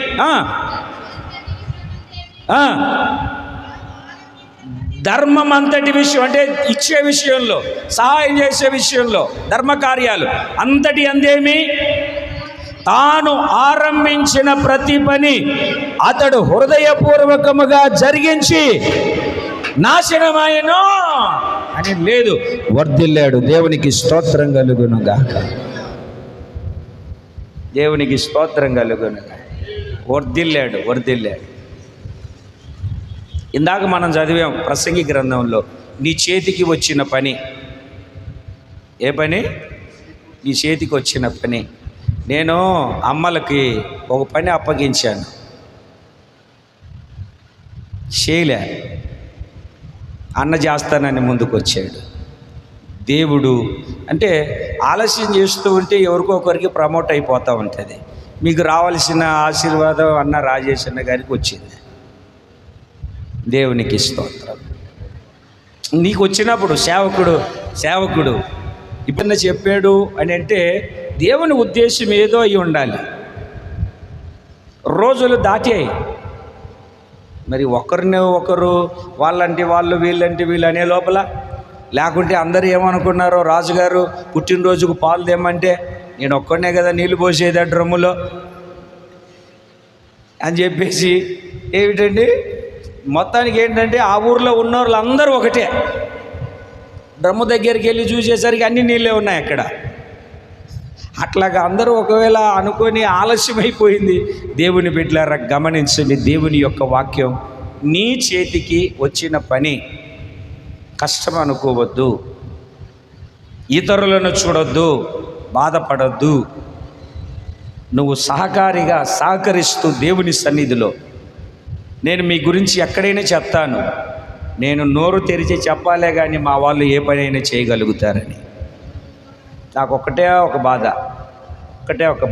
ధర్మం అంతటి విషయం అంటే ఇచ్చే విషయంలో, సహాయం చేసే విషయంలో, ధర్మకార్యాలు అంతటి అందేమి, తాను ఆరంభించిన ప్రతి పని అతడు హృదయపూర్వకముగా జరిగించి నాశనమాయను అని లేదు, వర్ధిల్లాడు. దేవునికి స్తోత్రం కలుగునుగాక. దేవునికి స్తోత్రం కలుగునుగాక. వర్ధిల్లాడు. ఇందాక మనం చదివాం ప్రసంగి గ్రంథంలో, నీ చేతికి వచ్చిన పని. ఏ పని? నీ చేతికి వచ్చిన పని. నేను అమ్మలకి ఒక పని అప్పగించాను. చేయలే. అన్న చేస్తానని ముందుకు వచ్చాడు. దేవుడు అంటే ఆలస్యం చేస్తూ ఉంటే ఎవరికో ఒకరికి ప్రమోట్ అయిపోతూ ఉంటుంది. మీకు రావాల్సిన ఆశీర్వాదం అన్న రాజేష్ అన్న గారికి వచ్చింది. దేవునికి స్తోత్రం. నీకు వచ్చినప్పుడు సేవకుడు ఇప్పుడు చెప్పాడు అని అంటే దేవుని ఉద్దేశం ఏదో అయి ఉండాలి. రోజులు దాటాయి. మరి ఒకరిని ఒకరు వాళ్ళంటే వాళ్ళు వీళ్ళంటే వీళ్ళు అనే లోపల, లేకుంటే అందరూ ఏమనుకున్నారో, రాజుగారు పుట్టినరోజుకు పాలు తేమంటే నేను ఒక్కడనే కదా నీళ్ళు పోసేది ఆ డ్రమ్ములో అని చెప్పేసి ఏమిటండి, మొత్తానికి ఏంటంటే ఆ ఊర్లో ఉన్న వాళ్ళందరూ ఒకటే. డ్రమ్ము దగ్గరికి వెళ్ళి చూసేసరికి అన్ని నీళ్ళే ఉన్నాయి అక్కడ. అట్లాగా అందరూ ఒకవేళ అనుకొని ఆలస్యమైపోయింది. దేవుని బిడ్డలారా గమనించండి, దేవుని యొక్క వాక్యం, నీ చేతికి వచ్చిన పని కష్టం అనుకోవద్దు, ఇతరులను చూడొద్దు, బాధపడొద్దు. నువ్వు సహకరిస్తూ దేవుని సన్నిధిలో, నేను మీ గురించి ఎక్కడైనా చెప్తాను, నేను నోరు తెరిచి చెప్పాలే కానీ మా వాళ్ళు ఏ పనైనా చేయగలుగుతారని. నాకు ఒకటే ఒక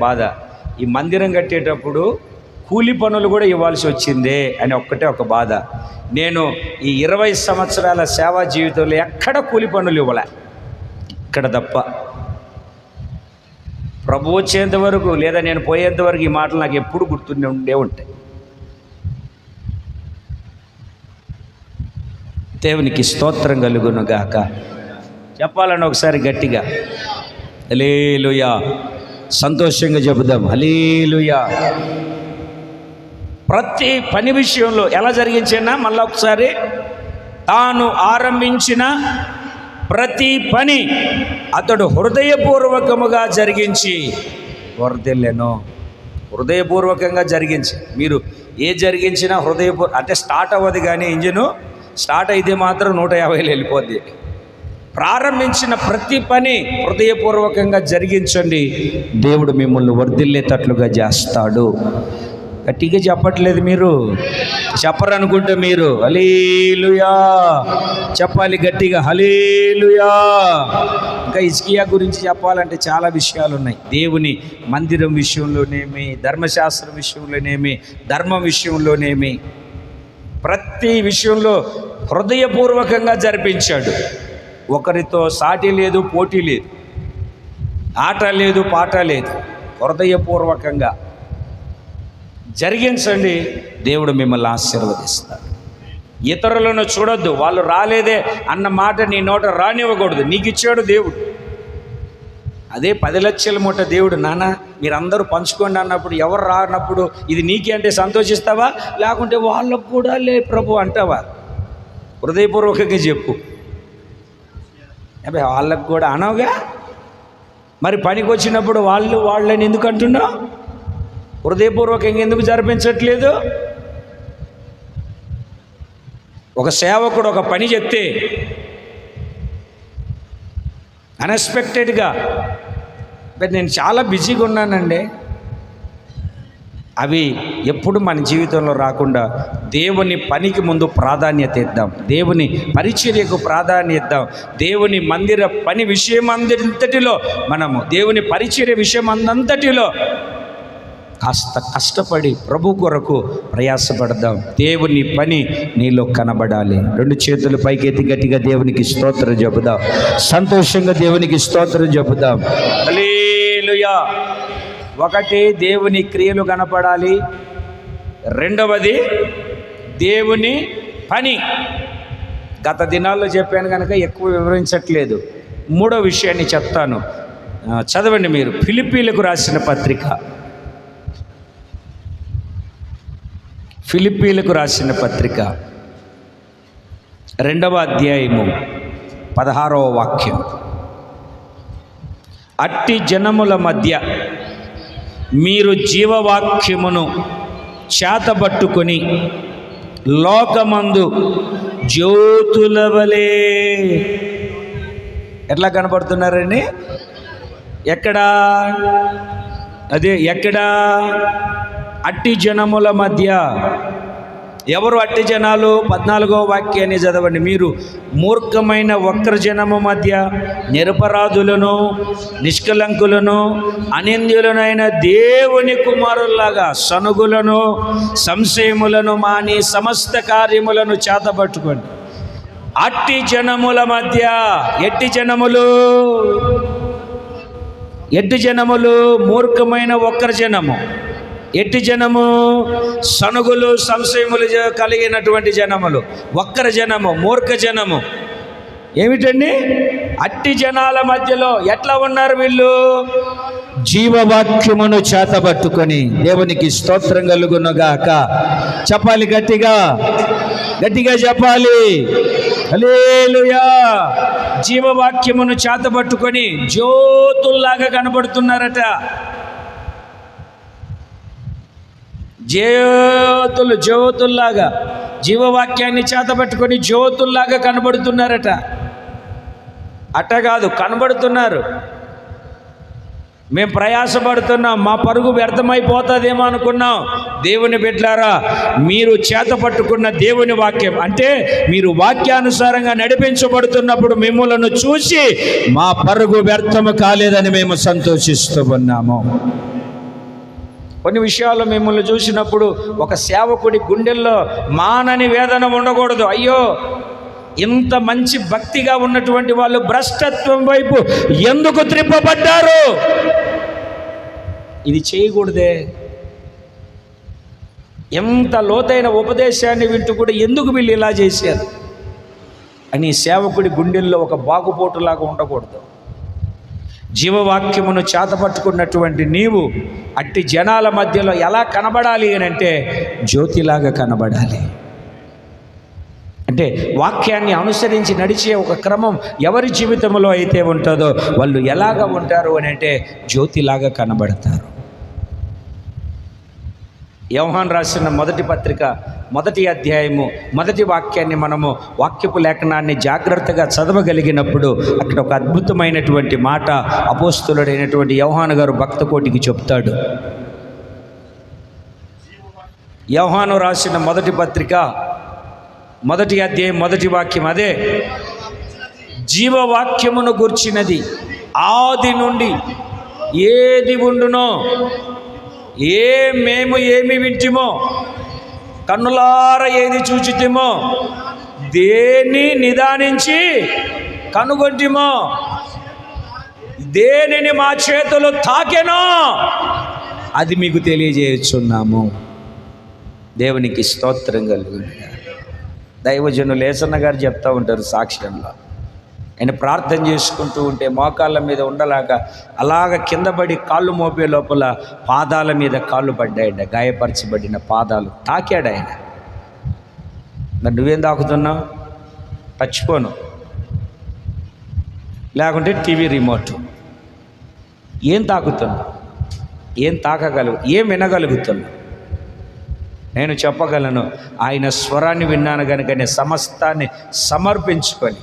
బాధ, ఈ మందిరం కట్టేటప్పుడు కూలి పనులు కూడా ఇవ్వాల్సి వచ్చిందే అని ఒక్కటే ఒక బాధ. నేను ఈ 20 సంవత్సరాల సేవా జీవితంలో ఎక్కడ కూలి పనులు ఇవ్వలే, ఇక్కడ తప్ప. ప్రభు వచ్చేంత వరకు లేదా నేను పోయేంత వరకు ఈ మాటలు నాకు ఎప్పుడు గుర్తుండే ఉంటాయి. దేవునికి స్తోత్రం కలుగును గాక. చెప్పాలని ఒకసారి గట్టిగా హల్లెలూయా, సంతోషంగా చెబుదాం హల్లెలూయా. ప్రతి పని విషయంలో ఎలా జరిగించినా మళ్ళీ ఒకసారి, తాను ఆరంభించిన ప్రతి పని అతడు హృదయపూర్వకముగా జరిగించి వర్ధిల్లెను. హృదయపూర్వకంగా జరిగించి, మీరు ఏ జరిగించినా అంటే స్టార్ట్ అవ్వదు, కానీ ఇంజిను స్టార్ట్ అయితే మాత్రం 150 వెళ్ళిపోద్ది. ప్రారంభించిన ప్రతి పని హృదయపూర్వకంగా జరిగించండి, దేవుడు మిమ్మల్ని వర్ధిల్లేటట్లుగా చేస్తాడు. గట్టిగా చెప్పట్లేదు మీరు, చెప్పరనుకుంటే మీరు హల్లెలూయా చెప్పాలి గట్టిగా, హల్లెలూయా. ఇంకా హిజ్కియా గురించి చెప్పాలంటే చాలా విషయాలు ఉన్నాయి. దేవుని మందిరం విషయంలోనేమి, ధర్మశాస్త్రం విషయంలోనేమి, ధర్మం విషయంలోనేమి, ప్రతి విషయంలో హృదయపూర్వకంగా జరిపించాడు. ఒకరితో సాటి లేదు, పోటీ లేదు, ఆట లేదు, పాట లేదు, హృదయపూర్వకంగా జరిగించండి, దేవుడు మిమ్మల్ని ఆశీర్వదిస్తాడు. ఇతరులను చూడొద్దు, వాళ్ళు రాలేదే అన్న మాట నీ నోట రానివ్వకూడదు. నీకు ఇచ్చాడు దేవుడు. అదే 10 లక్షల మూట దేవుడు, నాన్న మీరందరూ పంచుకోండి అన్నప్పుడు, ఎవరు రానప్పుడు ఇది నీకే అంటే సంతోషిస్తావా, లేకుంటే వాళ్ళకు కూడా లే ప్రభు అంటావా? హృదయపూర్వకంగా చెప్పు. అబ్బాయి వాళ్ళకు కూడా అనవుగా, మరి పనికి వచ్చినప్పుడు వాళ్ళని ఎందుకు అంటున్నావు? హృదయపూర్వకంగా ఎందుకు జరిపించట్లేదు? ఒక సేవకుడు ఒక పని చెప్తే అన్ఎక్స్పెక్టెడ్గా, నేను చాలా బిజీగా ఉన్నానండి, అవి ఎప్పుడు మన జీవితంలో రాకుండా దేవుని పనికి ముందు ప్రాధాన్యత ఇద్దాం, దేవుని పరిచర్యకు ప్రాధాన్యత ఇద్దాం. దేవుని మందిర పని విషయం అంతటిలో మనము, దేవుని పరిచర్య విషయం అంతటిలో కాస్త కష్టపడి ప్రభు కొరకు ప్రయాసపడదాం. దేవుని పని నీలో కనబడాలి. 2 చేతులు పైకెత్తి గట్టిగా దేవునికి స్తోత్రం చెబుదాం. సంతోషంగా దేవునికి స్తోత్రం చెబుదాం. హల్లెలూయా. 1 దేవుని క్రియలు కనపడాలి, 2వది దేవుని పని. గత దినాల్లో చెప్పాను కనుక ఎక్కువ వివరించట్లేదు. 3వ విషయాన్ని చెప్తాను, చదవండి మీరు. ఫిలిప్పీలకు రాసిన పత్రిక, ఫిలిప్పీలకు రాసిన పత్రిక 2వ అధ్యాయము 16వ వాక్యం. అట్టి జనముల మధ్య మీరు జీవవాక్యమును చేతబట్టుకొని లోకమందు జ్యోతుల వలె ఎట్లా కనబడుతున్నారండి? ఎక్కడా? అదే ఎక్కడా? అట్టి జనముల మధ్య ఎవరు అట్టి జనాలు? 14వ వాక్యాన్ని చదవండి. మీరు మూర్ఖమైన వక్ర జనము మధ్య నిరపరాధులను, నిష్కలంకులను, అనింద్యులనైన దేవుని కుమారుల్లాగా సనుగులను, సంశయములను మాని సమస్త కార్యములను చేతబట్టుకోండి. అట్టి జనముల మధ్య, ఎట్టి జనములు మూర్ఖమైన వక్ర జనము. ఎట్టి జనము? సనుగులు సంశయములు కలిగినటువంటి జనములు, వక్ర జనము, మూర్ఖ జనము. ఏమిటండి? అట్టి జనాల మధ్యలో ఎట్లా ఉన్నారు వీళ్ళు? జీవవాక్యమును చేతబట్టుకొని. దేవునికి స్తోత్రం కలుగునుగాక. చెప్పాలి, గట్టిగా చెప్పాలి. హల్లెలూయా. జీవవాక్యమును చేతబట్టుకొని జ్యోతుల్లాగా కనబడుతున్నారట. జ్యోతుల్లాగా జీవవాక్యాన్ని చేతబట్టుకొని జ్యోతుల్లాగా కనబడుతున్నారట. అట్ట కాదు, కనబడుతున్నారు. మేము ప్రయాసపడుతున్నాం, మా పరుగు వ్యర్థమైపోతుందేమో అనుకున్నాం. దేవుని బిడ్డలారా, మీరు చేతపట్టుకున్న దేవుని వాక్యం అంటే మీరు వాక్యానుసారంగా నడిపించబడుతున్నప్పుడు మిమ్మల్ని చూసి మా పరుగు వ్యర్థము కాలేదని మేము సంతోషిస్తూ ఉన్నాము. కొన్ని విషయాల్లో మిమ్మల్ని చూసినప్పుడు ఒక సేవకుడి గుండెల్లో మానని వేదన ఉండకూడదు. అయ్యో, ఇంత మంచి భక్తిగా ఉన్నటువంటి వాళ్ళు భ్రష్టత్వం వైపు ఎందుకు త్రిప్పబడ్డారు? ఇది చేయకూడదే. ఎంత లోతైన ఉపదేశాన్ని వింటూ కూడా ఎందుకు వీళ్ళు ఇలా చేశారు అని సేవకుడి గుండెల్లో ఒక బాగుపోటులాగా ఉండకూడదు. జీవవాక్యమును చేతపట్టుకున్నటువంటి నీవు అట్టి జనాల మధ్యలో ఎలా కనబడాలి అని అంటే జ్యోతిలాగా కనబడాలి. అంటే వాక్యాన్ని అనుసరించి నడిచే ఒక క్రమం ఎవరి జీవితంలో అయితే ఉంటుందో వాళ్ళు ఎలాగ ఉంటారు అని అంటే జ్యోతిలాగా కనబడతారు. యోహాను రాసిన మొదటి పత్రిక 1వ అధ్యాయము 1వ వాక్యాన్ని మనము వాక్యపు లేఖనాన్ని జాగ్రత్తగా చదవగలిగినప్పుడు అక్కడ ఒక అద్భుతమైనటువంటి మాట అపోస్తులుడైనటువంటి యోహాను గారు భక్త కోటికి చెప్తాడు. యోహాను రాసిన మొదటి పత్రిక 1వ అధ్యాయం 1వ వాక్యం అదే. జీవవాక్యమును గూర్చినది ఆది నుండి ఏది ఉండునో, మేము ఏమి వింటిమో, కన్నులార ఏది చూచితిమో, దేన్ని నిదానించి కనుగొంటిమో, దేనిని మా చేతులు తాకెనో అది మీకు తెలియజేయుచున్నాము. దేవునికి స్తోత్రం కలుగును. దైవజనులు లేసన్న గారు చెప్తూ ఉంటారు సాక్ష్యంలో. ఆయన ప్రార్థన చేసుకుంటూ ఉంటే మోకాళ్ళ మీద ఉండలాగా అలాగ కిందపడి కాళ్ళు మోపే లోపల పాదాల మీద కాళ్ళు పడ్డాయంట. గాయపరచబడిన పాదాలు తాకాడు ఆయన. మరి నువ్వేం తాకుతున్నావు? టచ్ ఫోను, లేకుంటే టీవీ రిమోట్. ఏం తాకుతున్నావు? ఏం తాకగలవు? ఏం వినగలుగుతున్నావు? నేను చెప్పగలను, ఆయన స్వరాన్ని విన్నాను కనుక నేను సమస్తాన్ని సమర్పించుకొని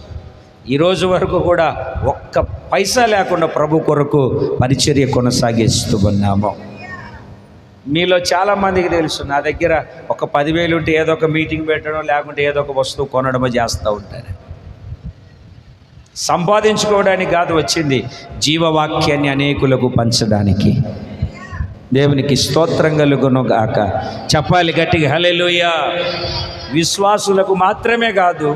ఈరోజు వరకు కూడా ఒక్క పైసా లేకుండా ప్రభు కొరకు పరిచర్య కొనసాగిస్తూ ఉన్నాము. మీలో చాలామందికి తెలుసు, నా దగ్గర ఒక 10,000 ఉంటే ఏదో ఒక మీటింగ్ పెట్టడం, లేకుంటే ఏదో ఒక వస్తువు కొనడమో చేస్తూ ఉంటారు. సంపాదించుకోవడానికి కాదు వచ్చింది, జీవవాక్యాన్ని అనేకులకు పంచడానికి. దేవునికి స్తోత్రం కలుగును గాక. చెప్పాలి గట్టిగా హల్లెలూయా. విశ్వాసులకు మాత్రమే కాదు,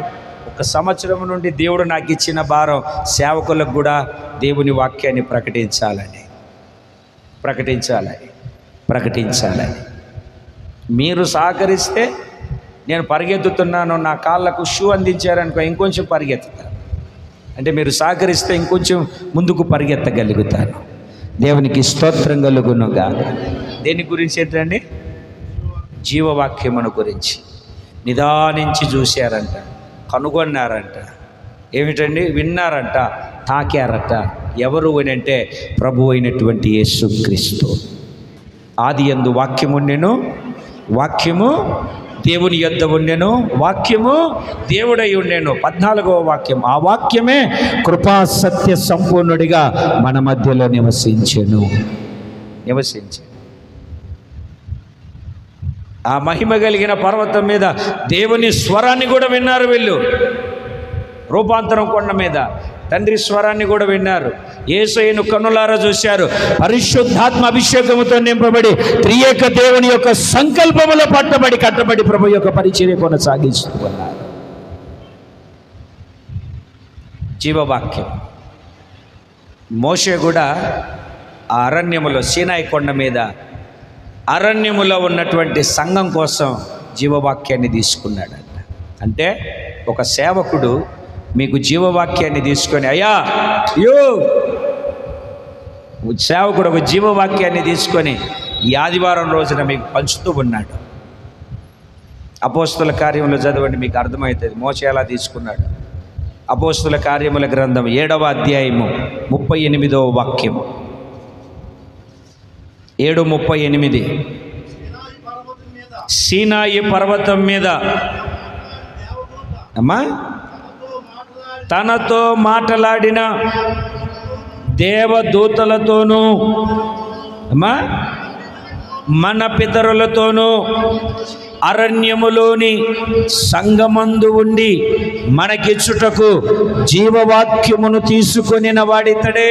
ఒక సంవత్సరం నుండి దేవుడు నాకు ఇచ్చిన భారం సేవకులకు కూడా దేవుని వాక్యాన్ని ప్రకటించాలని మీరు సహకరిస్తే నేను పరిగెత్తుతున్నాను, నా కాళ్ళకు షూ అందించారనుకో ఇంకొంచెం పరిగెత్తుతాను. అంటే మీరు సహకరిస్తే ఇంకొంచెం ముందుకు పరిగెత్తగలుగుతాను. దేవునికి స్తోత్రం కలుగునుగా. దేని గురించి ఏంటండి? జీవవాక్యమును గురించి నిదానించి చూశారంట, కనుగొన్నారంట. ఏమిటండి? విన్నారంట, తాకారట. ఎవరు అని అంటే ప్రభు అయినటువంటి యేసుక్రీస్తు. ఆది యందు వాక్యము ఉండెను, వాక్యము దేవుని యొద్ద ఉండెను, వాక్యము దేవుడై ఉండెను. 14వ వాక్యం, ఆ వాక్యమే కృపా సత్య సంపూర్ణుడిగా మన మధ్యలో నివసించెను. ఆ మహిమ కలిగిన పర్వతం మీద దేవుని స్వరాన్ని కూడా విన్నారు వీళ్ళు. రూపాంతరం కొండ మీద తండ్రి స్వరాన్ని కూడా విన్నారు. యేసయ్యను కన్నులారా చూశారు. పరిశుద్ధాత్మ అభిషేకముతో నింపబడి త్రియేక దేవుని యొక్క సంకల్పములో కట్టబడి ప్రభు యొక్క పరిచర్య కొనసాగిస్తూ ఉన్నారు. జీవవాక్యం. మోషే కూడా ఆ అరణ్యములో, సీనాయి కొండ మీద అరణ్యములో ఉన్నటువంటి సంఘం కోసం జీవవాక్యాన్ని తీసుకున్నాడంట. అంటే ఒక సేవకుడు మీకు జీవవాక్యాన్ని తీసుకొని, అయ్యా సేవకుడు ఒక జీవవాక్యాన్ని తీసుకొని ఈ ఆదివారం రోజున మీకు పంచుతూ ఉన్నాడు. అపోస్తుల కార్యములు చదవండి, మీకు అర్థమవుతుంది మోషే ఎలా తీసుకున్నాడు. అపోస్తుల కార్యముల గ్రంథం 7వ అధ్యాయము 38వ వాక్యము. 7:38. సీనాయి పర్వతం మీద అమ్మా తనతో మాట్లాడిన దేవదూతలతోనూ అమ్మా మన పితరులతోనూ అరణ్యములోని సంగమందు ఉండి మనకిచ్చుటకు జీవవాక్యమును తీసుకొనిన వాడితడే.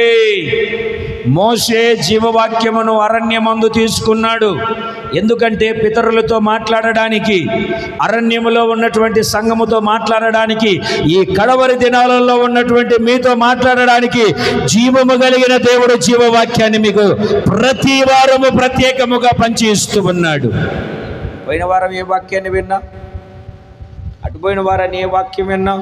మోషే జీవవాక్యమును అరణ్యమందు తీసుకున్నాడు. ఎందుకంటే పితరులతో మాట్లాడడానికి, అరణ్యములో ఉన్నటువంటి సంఘముతో మాట్లాడడానికి, ఈ కడవరి దినాలలో ఉన్నటువంటి మీతో మాట్లాడడానికి జీవము కలిగిన దేవుడు జీవవాక్యాన్ని మీకు ప్రతి వారము ప్రత్యేకముగా పంచి ఇస్తూ ఉన్నాడు. పోయిన వారం ఏ వాక్యాన్ని విన్నాం? అటుపోయిన వారాన్ని ఏ వాక్యం విన్నాం?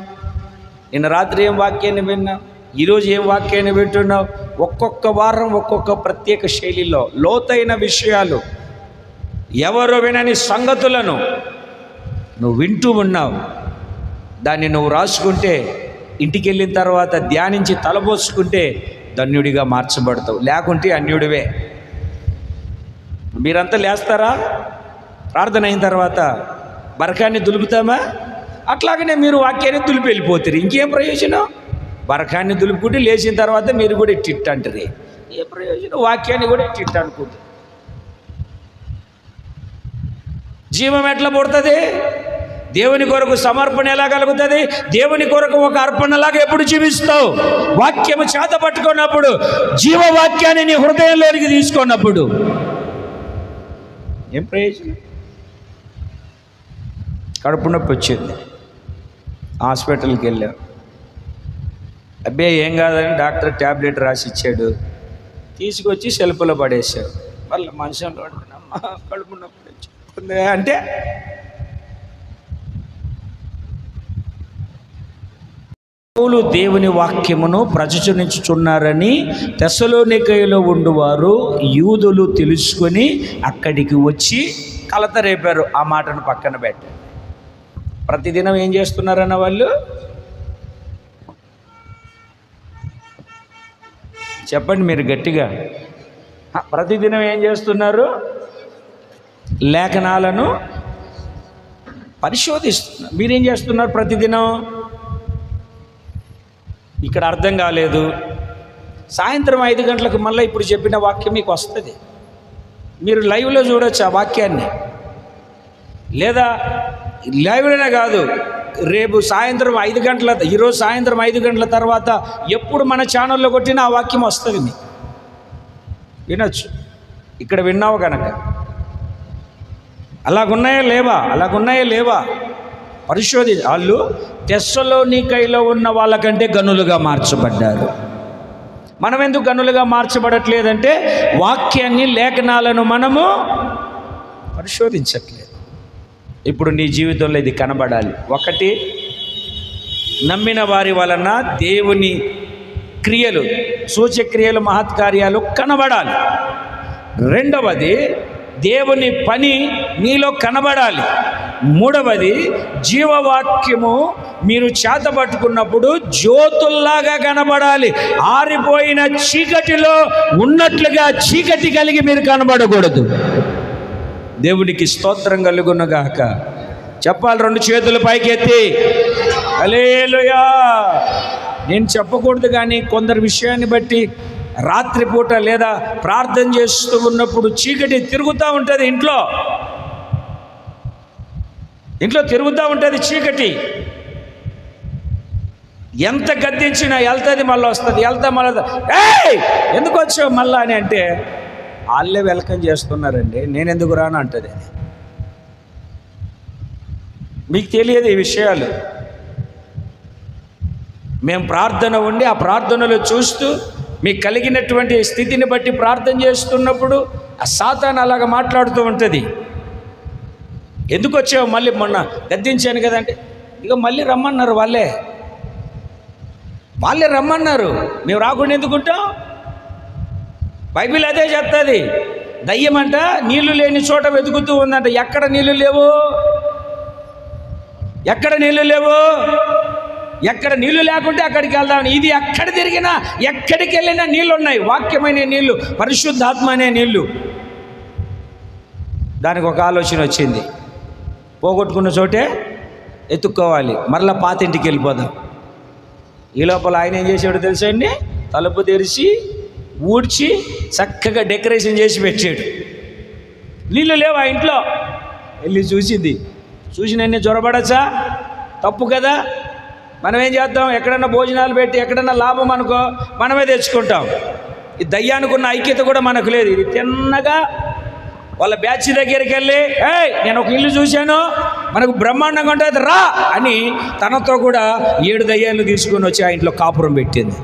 నిన్న రాత్రి ఏం వాక్యాన్ని విన్నాం? ఈరోజు ఏం వాక్యాన్ని వింటున్నావు? ఒక్కొక్క వారం ఒక్కొక్క ప్రత్యేక శైలిలో లోతైన విషయాలు, ఎవరు వినని సంగతులను నువ్వు వింటూ ఉన్నావు. దాన్ని నువ్వు రాసుకుంటే, ఇంటికి వెళ్ళిన తర్వాత ధ్యానించి తలపోసుకుంటే ధన్యుడిగా మార్చబడతావు. లేకుంటే అన్యుడివే. మీరంతా లేస్తారా? ప్రార్థన అయిన తర్వాత బరకాన్ని దులుపుతామా? అట్లాగనే మీరు వాక్యాన్ని దులిపి వెళ్ళిపోతారు. ఇంకేం ప్రయోజనం? బరకాన్ని దులుపుకుంటే లేచిన తర్వాత మీరు కూడా టిట్ అంటారు. ఏ ప్రయోజనం? వాక్యాన్ని కూడా టిట్ అనుకుంటారు. జీవం ఎట్లా పుడుతుంది? దేవుని కొరకు సమర్పణ ఎలా కలుగుతుంది? దేవుని కొరకు ఒక అర్పణలాగా ఎప్పుడు జీవిస్తావు? వాక్యము చేత పట్టుకున్నప్పుడు, జీవవాక్యాన్ని నీ హృదయంలోనికి తీసుకున్నప్పుడు ఏం ప్రయోజనం? కడుపు నొప్పి వచ్చింది, హాస్పిటల్కి వెళ్ళాం. అబ్బే ఏం కాదని డాక్టర్ ట్యాబ్లెట్ రాసి ఇచ్చాడు. తీసుకొచ్చి సెల్ఫ్లో పడేశాడు. మళ్ళీ మనుషులు అమ్మ కడుపు నొప్పి వచ్చింది అంటే పౌలు దేవుని వాక్యమును ప్రచురించుచున్నారని తెస్సలోనికయలో ఉండువారు యూదులు తెలుసుకొని అక్కడికి వచ్చి కలత రేపారు. ఆ మాటను పక్కన పెట్టారు. ప్రతిదినం ఏం చేస్తున్నారన్న వాళ్ళు చెప్పండి మీరు గట్టిగా. ప్రతిదినం ఏం చేస్తున్నారు? లేఖనాలను పరిశోధిస్తున్నారు. మీరేం చేస్తున్నారు ప్రతిదినం? ఇక్కడ అర్థం కాలేదు, సాయంత్రం 5 గంటలకు మళ్ళీ ఇప్పుడు చెప్పిన వాక్యం మీకు వస్తుంది. మీరు లైవ్లో చూడొచ్చు ఆ వాక్యాన్ని. లేదా లైవ్లోనే కాదు, రేపు సాయంత్రం 5 గంటల, ఈరోజు సాయంత్రం 5 గంటల తర్వాత ఎప్పుడు మన ఛానల్లో కొట్టినా ఆ వాక్యం వస్తుంది. మీకు వినొచ్చు. ఇక్కడ విన్నావు కనుక. అలాగున్నాయా లేవా పరిశోధి. వాళ్ళు తెస్సలోనికయలో ఉన్న వాళ్ళకంటే గనులుగా మార్చబడ్డారు. మనం ఎందుకు గనులుగా మార్చబడట్లేదంటే వాక్యాన్ని, లేఖనాలను మనము పరిశోధించట్లేదు. ఇప్పుడు నీ జీవితంలో ఇది కనబడాలి. ఒకటి, నమ్మిన వారి వలన దేవుని క్రియలు, సూచక్రియలు, మహత్కార్యాలు కనబడాలి. రెండవది, దేవుని పని నీలో కనబడాలి. మూడవది, జీవవాక్యము మీరు చేతపట్టుకున్నప్పుడు జ్యోతుల్లాగా కనబడాలి. ఆరిపోయిన చీకటిలో ఉన్నట్లుగా చీకటి కలిగి మీరు కనబడకూడదు. దేవునికి స్తోత్రం కలుగునుగాక. చెప్పాలి 2 చేతులు పైకెత్తి హల్లెలూయా. నేను చెప్పకూడదు, కానీ కొందరు విషయాన్ని బట్టి రాత్రిపూట లేదా ప్రార్థన చేస్తూ ఉన్నప్పుడు చీకటి తిరుగుతూ ఉంటుంది ఇంట్లో. ఇంట్లో తిరుగుతూ ఉంటుంది చీకటి. ఎంత గద్దించినా వెళ్తుంది, మళ్ళీ వస్తుంది, వెళ్తా మళ్ళీ ఏయ్ ఎందుకు వచ్చావు మళ్ళా అని అంటే వాళ్ళే వెల్కమ్ చేస్తున్నారండి, నేను ఎందుకు రాను అంటుంది. మీకు తెలియదు ఈ విషయాలు. మేము ప్రార్థన ఉండి ఆ ప్రార్థనలో చూస్తూ మీకు కలిగినటువంటి స్థితిని బట్టి ప్రార్థన చేస్తున్నప్పుడు ఆ సాతాను అలాగ మాట్లాడుతూ ఉంటుంది. ఎందుకు వచ్చావు మళ్ళీ, మొన్న గద్దించాను కదంటే ఇక మళ్ళీ రమ్మన్నారు, వాళ్ళే రమ్మన్నారు, మేము రాకుండా ఎందుకుంటాం. బైబిల్ అదే చెప్తుంది. దయ్యమంట నీళ్లు లేని చోట వెతుకుతూ ఉందంట. ఎక్కడ నీళ్లు లేవు, ఎక్కడ నీళ్లు లేవు, ఎక్కడ నీళ్లు లేకుంటే అక్కడికి వెళ్దాం. ఇది ఎక్కడ తిరిగినా ఎక్కడికి వెళ్ళినా నీళ్ళు ఉన్నాయి, వాక్యమైన నీళ్లు, పరిశుద్ధాత్మ అనే నీళ్లు. దానికి ఒక ఆలోచన వచ్చింది, పోగొట్టుకున్న చోటే ఎత్తుక్కోవాలి, మరలా పాతింటికి వెళ్ళిపోదాం. ఈ లోపల ఆయన ఏం చేసాడు తెలుసా అండి, తలుపు తెరిచి ఊడ్చి చక్కగా డెకరేషన్ చేసి పెట్టాడు. నీళ్ళు లేవు ఆ ఇంట్లో. వెళ్ళి చూసింది, చూసినన్ని జ్వరపడచ్చా, తప్పు కదా. మనం ఏం చేద్దాం, ఎక్కడన్నా భోజనాలు పెట్టి ఎక్కడన్నా లాభం అనుకో మనమే తెచ్చుకుంటాం. ఈ దయ్యానికి ఉన్న ఐక్యత కూడా మనకు లేదు. ఇది తిన్నగా వాళ్ళ బ్యాచ్ దగ్గరికి వెళ్ళి నేను ఒక ఇల్లు చూశాను, మనకు బ్రహ్మాండంగా ఉంటుంది రా అని తనతో కూడా 7 దయ్యాలు తీసుకొని వచ్చి ఆ ఇంట్లో కాపురం పెట్టింది.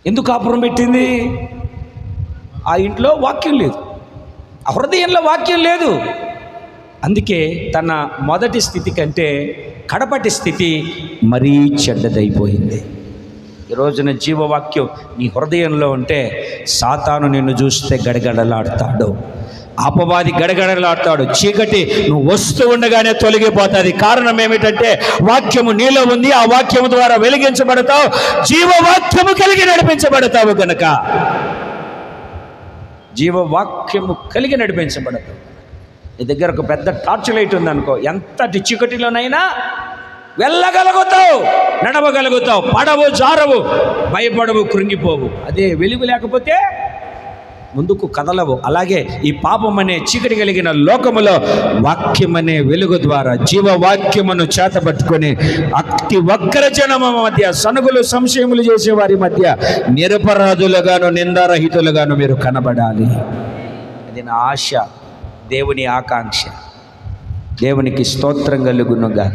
ఎందుకు కాపురం పెట్టింది? ఆ ఇంట్లో వాక్యం లేదు, ఆ హృదయంలో వాక్యం లేదు. అందుకే తన మొదటి స్థితి కంటే కడపటి స్థితి మరీ చెడ్డదైపోయింది. ఈ రోజున జీవవాక్యం నీ హృదయంలో ఉంటే సాతాను నిన్ను చూస్తే గడగడలాడతాడు, అపవాది గడగడలాడతాడు. చీకటి నువ్వు వస్తూ ఉండగానే తొలగిపోతుంది. కారణం ఏమిటంటే వాక్యము నీలో ఉంది, ఆ వాక్యము ద్వారా వెలిగించబడతావు, జీవవాక్యము కలిగి నడిపించబడతావు. గనక జీవవాక్యము కలిగి నడిపించబడతావు. నీ దగ్గర ఒక పెద్ద టార్చ్ లైట్ ఉందనుకో, ఎంతటి చీకటిలోనైనా వెళ్ళగలుగుతావు, నడవగలుగుతావు, పడవు, జారవు, భయపడవు, కృంగిపోవు. అదే వెలుగు లేకపోతే ముందుకు కదలవు. అలాగే ఈ పాపం అనే చీకటి కలిగిన లోకములో వాక్యం అనే వెలుగు ద్వారా జీవవాక్యమును చేతపట్టుకొని అతి వక్ర జనము మధ్య సనుగులు సంశయములు చేసే వారి మధ్య నిరపరాధులుగాను నిందారహితులుగాను మీరు కనబడాలి. అది నా ఆశ, దేవుని ఆకాంక్ష. దేవునికి స్తోత్రం కలుగునుగా.